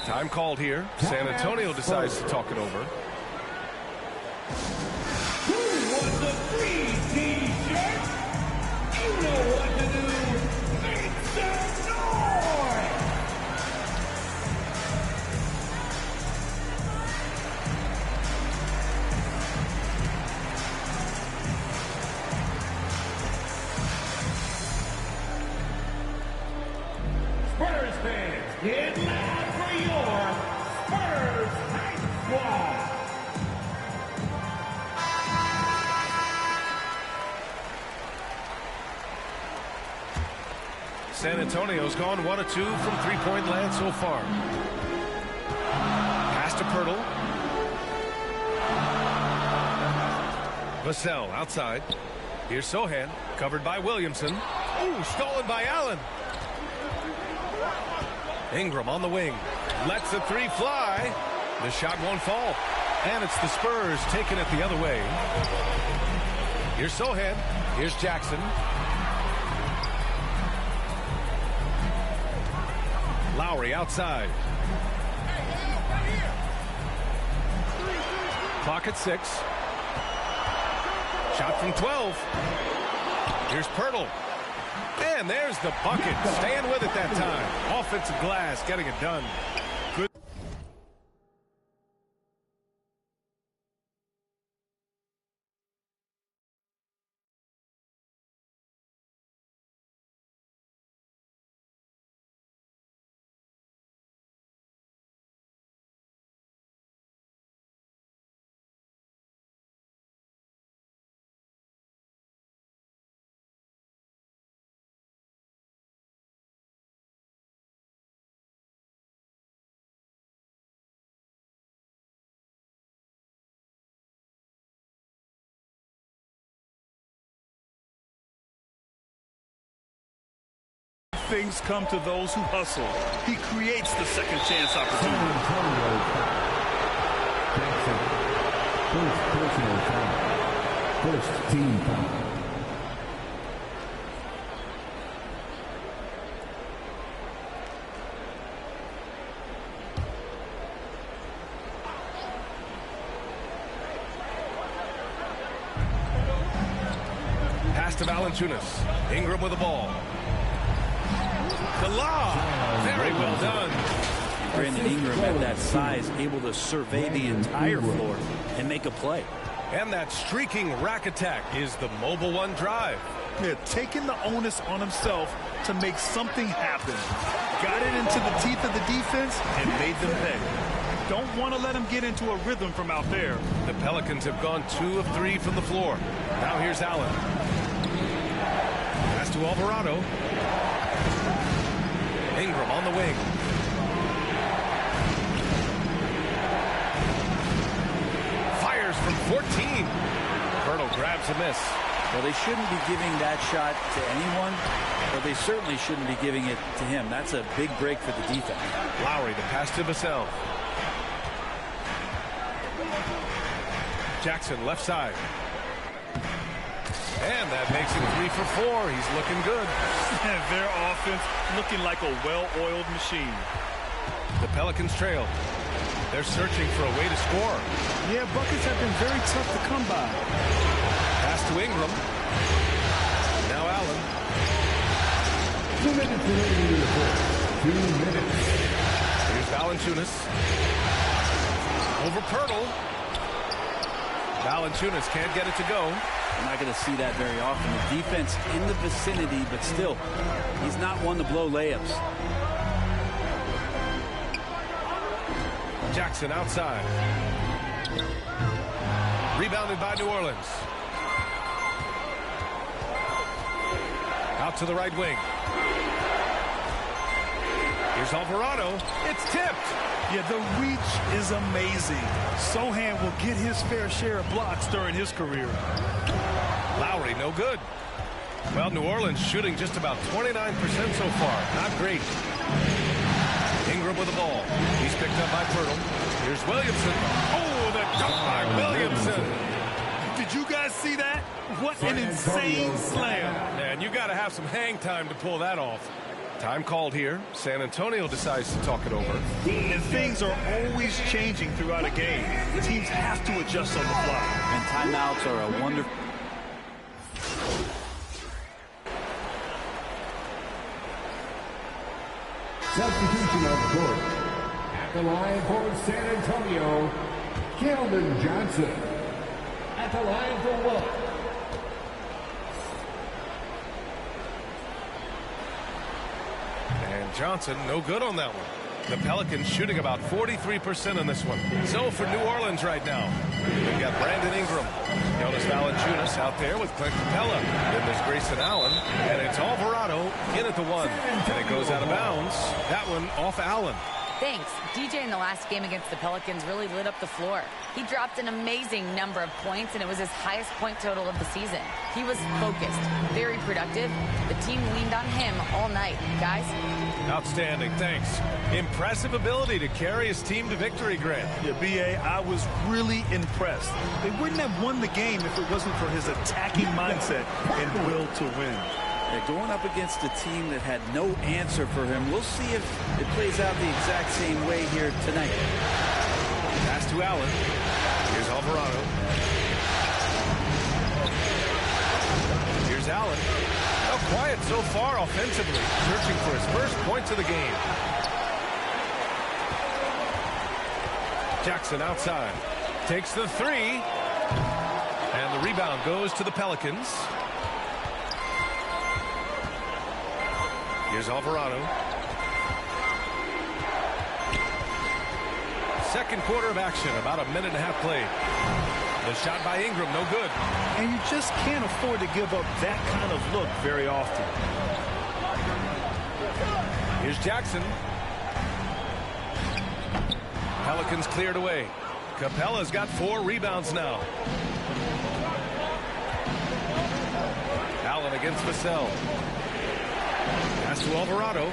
Time called here. San Antonio decides to talk it over. Who wants a free t-shirt? You know what to do. Make some noise! Spurs fans, get loud for your Spurs Hype Squad! San Antonio's gone 1 of 2 from three-point land so far. Pass to Pirtle. Vassell outside. Here's Sohan, covered by Williamson. Ooh, stolen by Allen. Ingram on the wing. Lets the three fly. The shot won't fall. And it's the Spurs taking it the other way. Here's Sohan. Here's Jackson. Lowry outside. Clock at 6. Shot from 12. Here's Pirtle. And there's the bucket. Staying with it that time. Offensive glass, getting it done. Good. Things come to those who hustle. He creates the second chance opportunity. First personal foul. First team foul. Pass to Valanciunas. Ingram with the ball. The lob. Very well done. Brandon Ingram at that size, able to survey the entire floor and make a play. And that streaking rack attack is the mobile one drive. Yeah, taking the onus on himself to make something happen. Got it into the teeth of the defense and made them pay. Don't want to let him get into a rhythm from out there. The Pelicans have gone 2 of 3 from the floor. Now here's Allen. Pass to Alvarado. Ingram on the wing. Fires from 14. Pirtle grabs a miss. Well, they shouldn't be giving that shot to anyone, but they certainly shouldn't be giving it to him. That's a big break for the defense. Lowry, the pass to Vassell. Jackson, left side. And that makes him 3 for 4. He's looking good. Their offense looking like a well-oiled machine. The Pelicans trail. They're searching for a way to score. Yeah, buckets have been very tough to come by. Pass to Ingram. Now Allen. 2 minutes remaining in the fourth. 2 minutes. Here's Valanciunas. Over Pirtle. Valanciunas can't get it to go. We're not going to see that very often. The defense in the vicinity, but still, he's not one to blow layups. Jackson outside. Rebounded by New Orleans. Out to the right wing. Here's Alvarado. It's tipped. Yeah, the reach is amazing. Sohan will get his fair share of blocks during his career. Lowry, no good. Well, New Orleans shooting just about 29% so far. Not great. Ingram with the ball. He's picked up by Pirtle. Here's Williamson. Oh, the dunk by Williamson. Did you guys see that? What an insane slam. Man, you got to have some hang time to pull that off. Time called here. San Antonio decides to talk it over. And things are always changing throughout a game. Teams have to adjust on the fly. And timeouts are a wonderful... Substitution on the court. At the line for San Antonio, Keldon Johnson. At the line for what? And Johnson, no good on that one. The Pelicans shooting about 43% on this one. So for New Orleans right now, they've got Brandon Ingram. Jonas Valanciunas out there with Clint Capella. Then there's Grayson Allen. And it's Alvarado in at the 1. And it goes out of bounds. That one off Allen. Thanks. DJ in the last game against the Pelicans really lit up the floor. He dropped an amazing number of points, and it was his highest point total of the season. He was focused, very productive. The team leaned on him all night. Guys? Outstanding, thanks. Impressive ability to carry his team to victory, Grant. Yeah, B.A., I was really impressed. They wouldn't have won the game if it wasn't for his attacking mindset and will to win. They're going up against a team that had no answer for him. We'll see if it plays out the exact same way here tonight. Pass to Allen. Here's Alvarado. Here's Allen. Oh, quiet so far offensively, searching for his first points of the game. Jackson outside. Takes the three. And the rebound goes to the Pelicans. Here's Alvarado. Second quarter of action, about a minute and a half played. The shot by Ingram, no good. And you just can't afford to give up that kind of look very often. Here's Jackson. Pelicans cleared away. Capella's got 4 rebounds now. Allen against Vassell. Pass to Alvarado.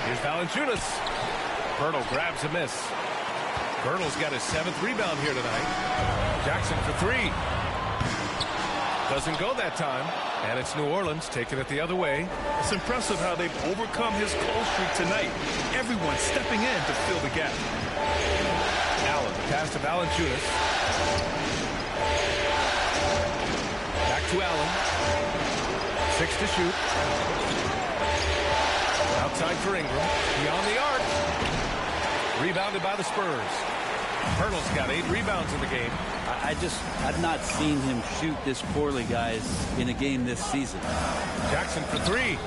Here's Valanciunas. Pirtle grabs a miss. Pirtle's got his 7th rebound here tonight. Jackson for 3. Doesn't go that time. And it's New Orleans taking it the other way. It's impressive how they've overcome his cold streak tonight. Everyone stepping in to fill the gap. Allen, pass to Valanciunas. Back to Allen. 6 to shoot. Outside for Ingram. Beyond the arc. Rebounded by the Spurs. Pirtle's got 8 rebounds in the game. I've not seen him shoot this poorly, guys, in a game this season. Jackson for 3.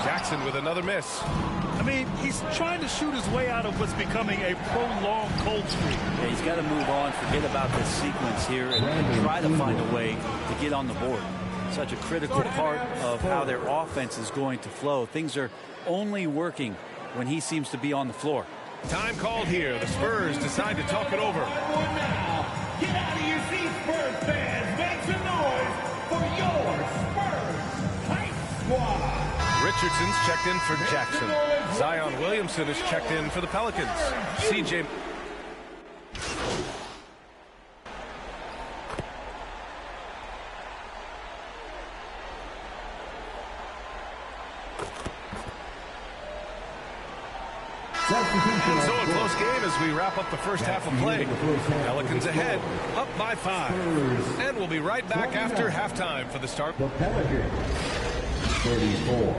Jackson with another miss. I mean, he's trying to shoot his way out of what's becoming a prolonged cold streak. Yeah, he's got to move on, forget about this sequence here, and try to find a way to get on the board. Such a critical part of how their offense is going to flow. Things are only working when he seems to be on the floor. Time called here. The Spurs decide to talk it over. Get out of your seats, Spurs fans. Make some noise for your Spurs Hype Squad. Richardson's checked in for Jackson. Zion Williamson is checked in for the Pelicans. CJ. So a close game as we wrap up the first half of play. Pelicans ahead, up by 5. And we'll be right back after halftime for the start. The Pelicans, 34.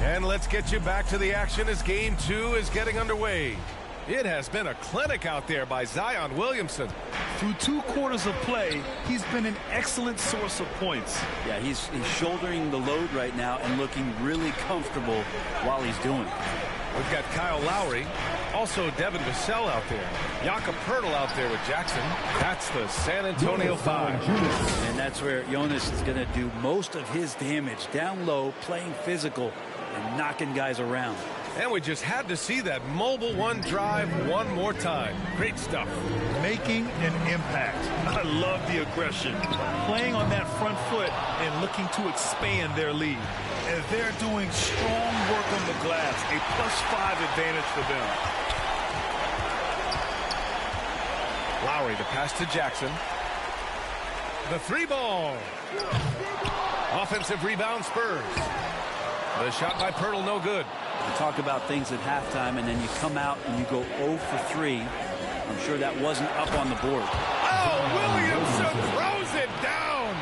And let's get you back to the action as game 2 is getting underway. It has been a clinic out there by Zion Williamson. Through 2 quarters of play, he's been an excellent source of points. Yeah, he's shouldering the load right now and looking really comfortable while he's doing it. We've got Kyle Lowry, also Devin Vassell out there. Jakob Pirtle out there with Jackson. That's the San Antonio 5. And that's where Jonas is going to do most of his damage. Down low, playing physical, and knocking guys around. And we just had to see that mobile 1 drive one more time. Great stuff. Making an impact. I love the aggression. Playing on that front foot and looking to expand their lead. And they're doing strong work on the glass. A +5 advantage for them. Lowry to pass to Jackson. The 3 ball. Offensive rebound Spurs. The shot by Pirtle, no good. You talk about things at halftime, and then you come out and you go 0 for 3. I'm sure that wasn't up on the board. Oh, Williamson throws it down.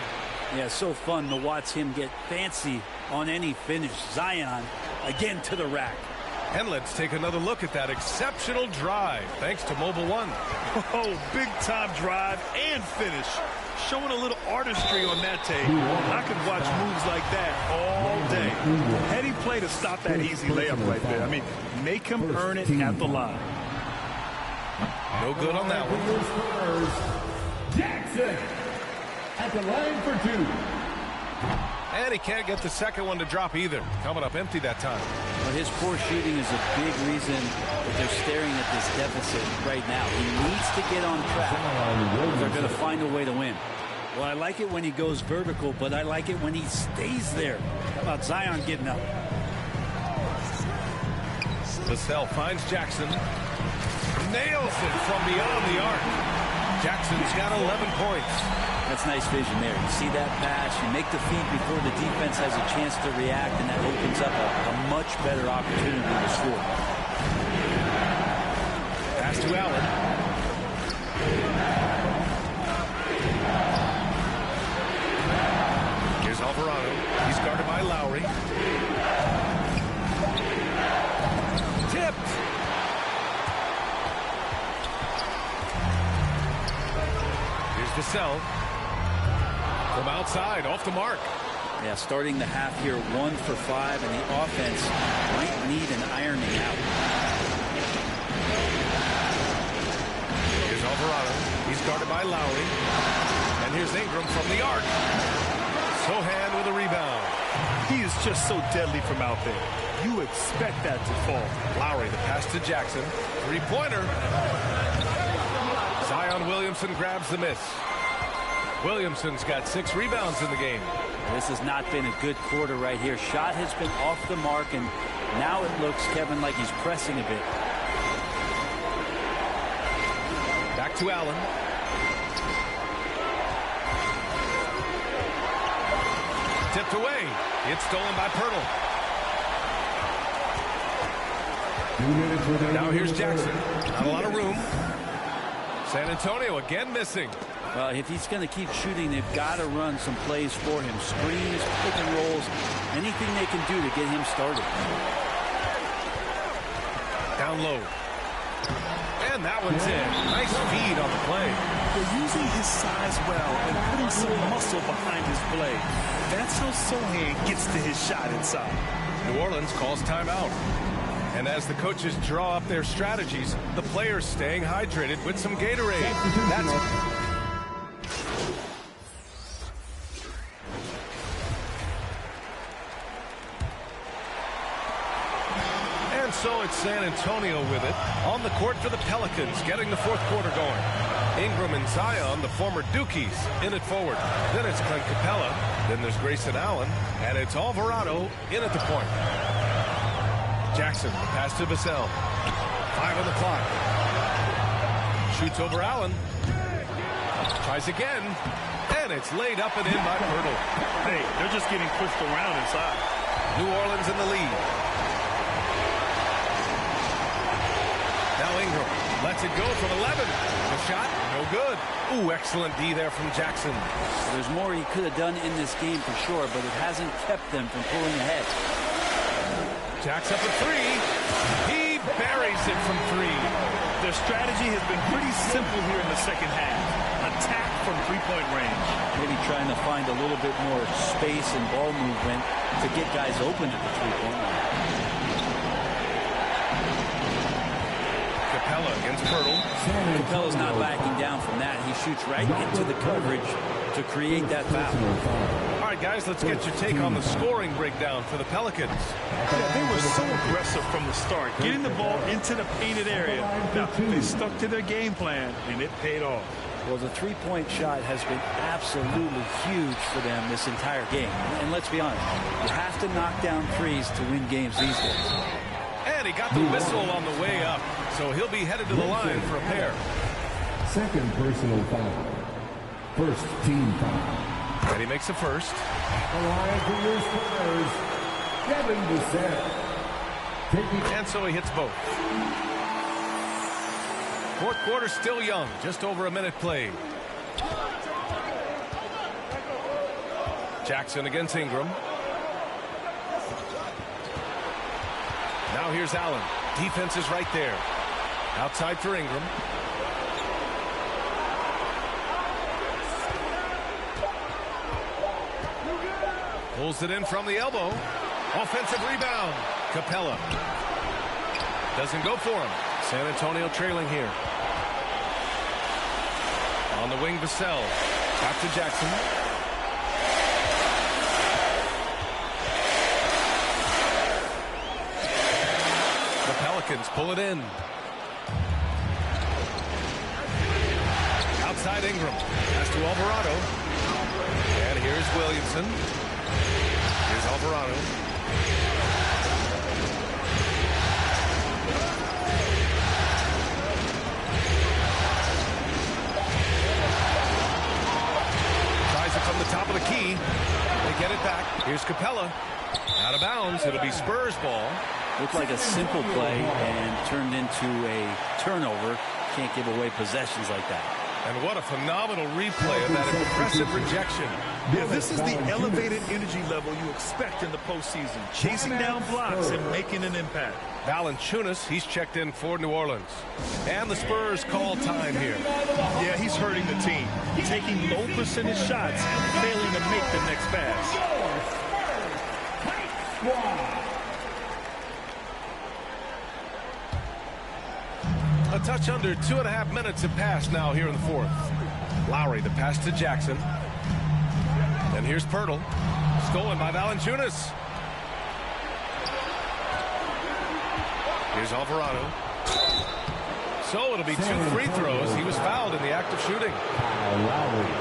Yeah, so fun to watch him get fancy on any finish. Zion, again to the rack. And let's take another look at that exceptional drive, thanks to Mobile 1. Oh, big-time drive and finish. Showing a little artistry on that tape. I could watch moves like that all day. Heady play to stop that easy layup right there. I mean, make him earn it at the line. No good on that one. Jackson at the line for 2. And he can't get the second one to drop either. Coming up empty that time. But his poor shooting is a big reason that they're staring at this deficit right now. He needs to get on track. They're going to find a way to win. Well, I like it when he goes vertical, but I like it when he stays there. How about Zion getting up? Vassell finds Jackson. Nails it from beyond the arc. Jackson's got 11 points. That's nice vision there. You see that pass, you make the feed before the defense has a chance to react, and that opens up a much better opportunity to score. Pass to Allen. Here's Alvarado. He's guarded by Lowry. Tipped. Here's Vassell. From outside, off the mark. Yeah, starting the half here 1 for 5, and the offense might need an ironing out. Here's Alvarado. He's guarded by Lowry. And here's Ingram from the arc. Sohan with a rebound. He is just so deadly from out there. You expect that to fall. Lowry, the pass to Jackson. Three-pointer. Zion Williamson grabs the miss. Williamson's got 6 rebounds in the game. This has not been a good quarter right here. Shot has been off the mark, and now it looks, Kevin, like he's pressing a bit. Back to Allen. Tipped away. It's stolen by Pirtle. Now here's Jackson. Not a lot of room. San Antonio again missing. Well, if he's going to keep shooting, they've got to run some plays for him. Screens, pick and rolls, anything they can do to get him started. Down low. And that one's in. Nice feed on the play. They're using his size well and putting some muscle behind his play. That's how Sohan gets to his shot inside. New Orleans calls timeout. And as the coaches draw up their strategies, the players staying hydrated with some Gatorade. So it's San Antonio with it on the court for the Pelicans, getting the fourth quarter going. Ingram and Zion, the former Dukies, in it forward. Then it's Clint Capella. Then there's Grayson Allen. And it's Alvarado in at the point. Jackson, the pass to Vassell. 5 on the clock. Shoots over Allen. Tries again. And it's laid up and in by Pirtle. Hey, they're just getting pushed around inside. New Orleans in the lead. Now Ingram lets it go from 11. The shot, no good. Ooh, excellent D there from Jackson. There's more he could have done in this game for sure, but it hasn't kept them from pulling ahead. Jacks up a 3. He buries it from 3. Their strategy has been pretty simple here in the second half. Attack from three-point range. Maybe trying to find a little bit more space and ball movement to get guys open at the three-point line. Capella against Pirtle. Capella's not backing down from that. He shoots right into the coverage to create that foul. All right, guys, let's get your take on the scoring breakdown for the Pelicans. Yeah, they were so aggressive from the start, getting the ball into the painted area. Now, they stuck to their game plan, and it paid off. Well, the three-point shot has been absolutely huge for them this entire game. And let's be honest, you have to knock down threes to win games these days. And he got the whistle on the way up, so he'll be headed to the line for a pair. Second personal foul. First team foul. And he makes the first. The line for your Spurs, Kevin Vassell. And so he hits both. Fourth quarter still young, just over a minute played. Jackson against Ingram. Now here's Allen. Defense is right there. Outside for Ingram. Pulls it in from the elbow. Offensive rebound. Capella. Doesn't go for him. San Antonio trailing here. On the wing, Vassell. Back to Jackson. The Pelicans pull it in. Outside Ingram. Pass to Alvarado. And here's Williamson. Here's Alvarado. from the top of the key. They get it back. Here's Capella. Out of bounds. It'll be Spurs ball. Looked like a simple play and turned into a turnover. Can't give away possessions like that. And what a phenomenal replay of that impressive rejection. Yeah, this is the elevated energy level you expect in the postseason. Chasing down blocks and making an impact. Valanciunas, he's checked in for New Orleans. And the Spurs call time here. Yeah, he's hurting the team. Taking low percentage shots and failing to make the next pass. A touch under 2.5 minutes have passed now here in the fourth. Lowry, the pass to Jackson. And here's Pirtle. Stolen by Valanciunas. Here's Alvarado. So it'll be 2 free throws. He was fouled in the act of shooting.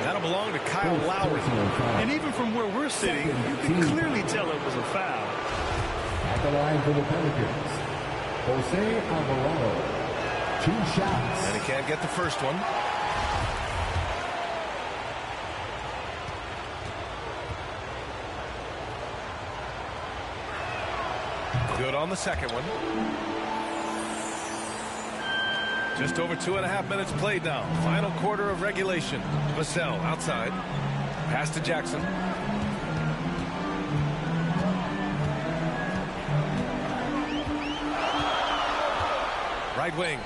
That'll belong to Kyle Lowry. And even from where we're sitting, you can clearly tell it was a foul. At the line for the Pelicans, Jose Alvarado. 2 shots. And he can't get the first one. Good on the second one. Just over 2.5 minutes played now. Final quarter of regulation. Vassell outside. Pass to Jackson. Right wing.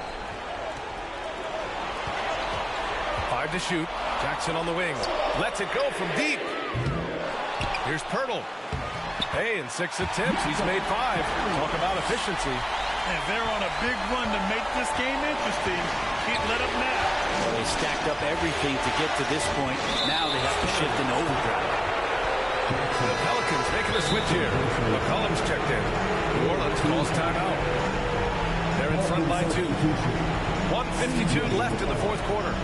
5 to shoot. Jackson on the wing. Lets it go from deep. Here's Pirtle. Hey, in 6 attempts, he's made 5. Talk about efficiency. And they're on a big run to make this game interesting. Can't let up now. Well, they stacked up everything to get to this point. Now they have to shift into overdrive. The Pelicans making a switch here. McCollum's checked in. New Orleans calls timeout. They're in front by 2. 1:52 left in the fourth quarter.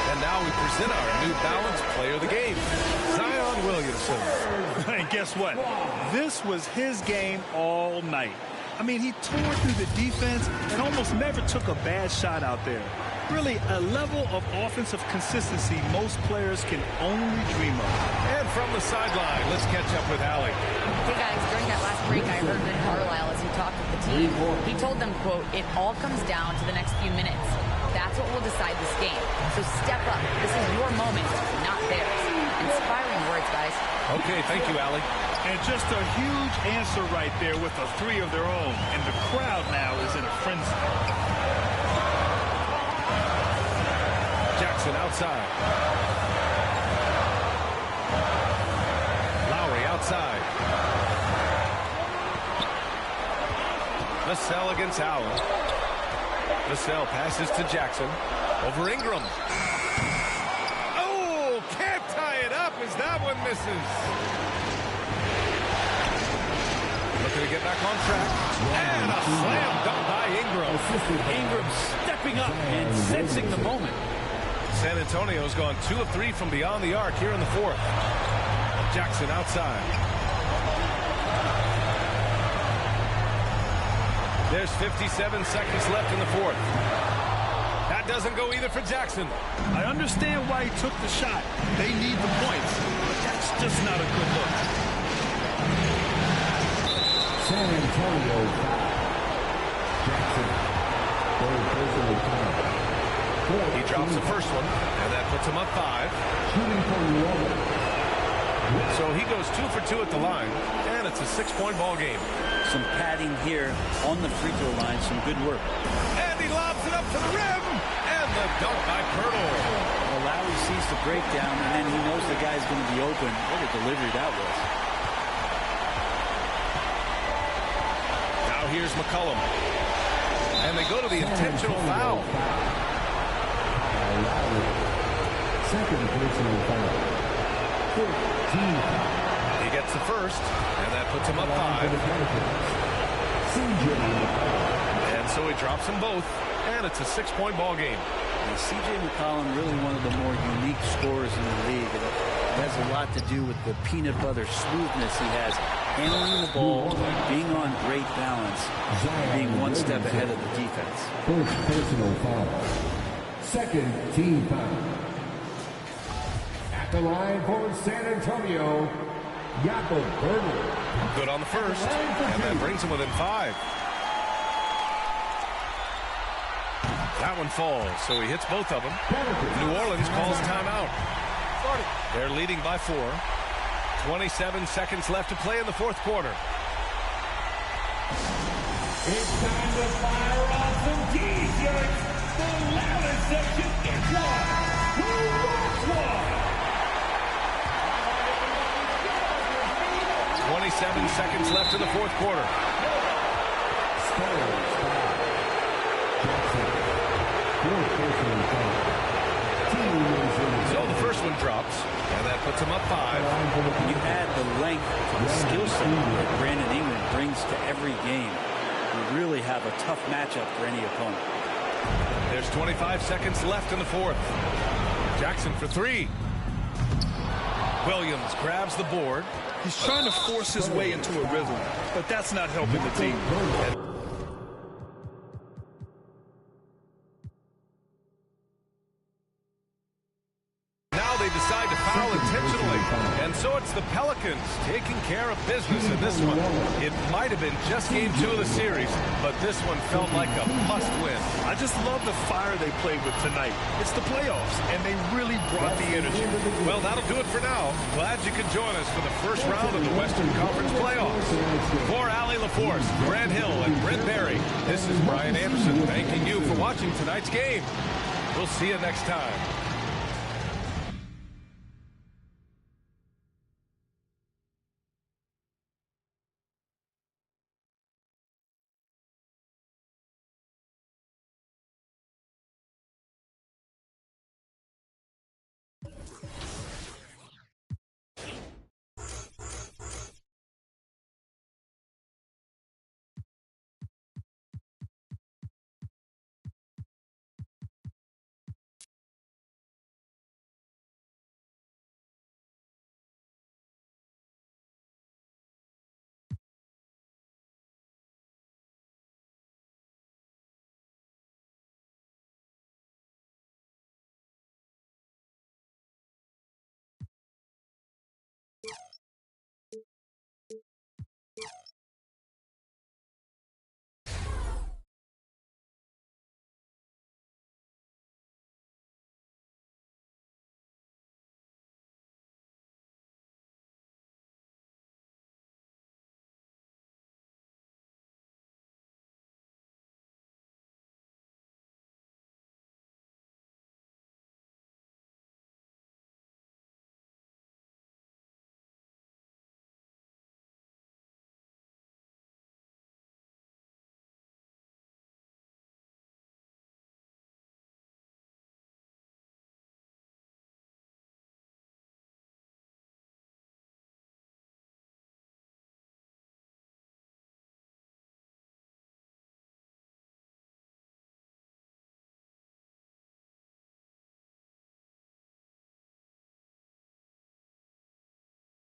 And now we present our New Balance player of the game, Zion Williamson. And guess what? This was his game all night. I mean, he tore through the defense and almost never took a bad shot out there. Really, a level of offensive consistency most players can only dream of. And from the sideline, let's catch up with Allie. Hey guys, during that last break, I heard Rick Carlisle as he talked with the team. He told them, quote, "It all comes down to the next few minutes. That's what will decide this game. So step up. This is your moment, not theirs." Inspiring words, guys. Okay, thank you, Allie. And just a huge answer right there with a 3 of their own. And the crowd now is in a frenzy. Jackson outside. Lowry outside. Vassell against Allen. Vassell passes to Jackson. Over Ingram. Oh, can't tie it up as that one misses. Looking to get back on track. And a slam dunk by Ingram. Ingram stepping up and sensing the moment. San Antonio's gone 2 of 3 from beyond the arc here in the fourth. Jackson outside. There's 57 seconds left in the fourth. That doesn't go either for Jackson. I understand why he took the shot. They need the points, but that's just not a good look. San Antonio. Jackson. Third personal foul. He drops the first one, and that puts him up 5. Shooting for New Orleans. So he goes 2 for 2 at the line, and it's a 6-point ball game. Some padding here on the free throw line. Some good work. And he lobs it up to the rim, and the dunk by Pirtle. Well, Lowry sees the breakdown, and then he knows the guy's going to be open. What a delivery that was. Now here's McCollum. And they go to the intentional foul. Second personal foul. 15. He gets the first, and that puts him up 5. And so he drops them both, and it's a 6-point ball game. And C.J. McCollum, really one of the more unique scorers in the league. And it has a lot to do with the peanut butter smoothness he has, handling the ball, being on great balance, and being one step ahead of the defense. First personal foul. Second team foul. At the line for San Antonio, Jakob Berger. Good on the first, and that brings him within 5. That one falls, so he hits both of them. New Orleans calls timeout. They're leading by 4. 27 seconds left to play in the fourth quarter. It's time to fire off some T-shirts. The loudest section gets one. Who wants one? 27 seconds left in the fourth quarter. So the first one drops, and that puts him up 5. When you add the length to the skill set that Brandon Ingram brings to every game, you really have a tough matchup for any opponent. There's 25 seconds left in the fourth. Jackson for 3. Williams grabs the board. He's trying to force his way into a rhythm, but that's not helping the team. Now they decide to foul intentionally, and so it's the Pelicans taking care of business in this one. It might have been just game 2 of the series, but this one felt like a must-win. I just love the fire they played with tonight. It's the playoffs, and they really brought the energy. Well, that'll do it for now. Glad you could join us for the first round of the Western Conference playoffs. For Allie LaForce, Grant Hill, and Brent Berry, this is Brian Anderson thanking you for watching tonight's game. We'll see you next time.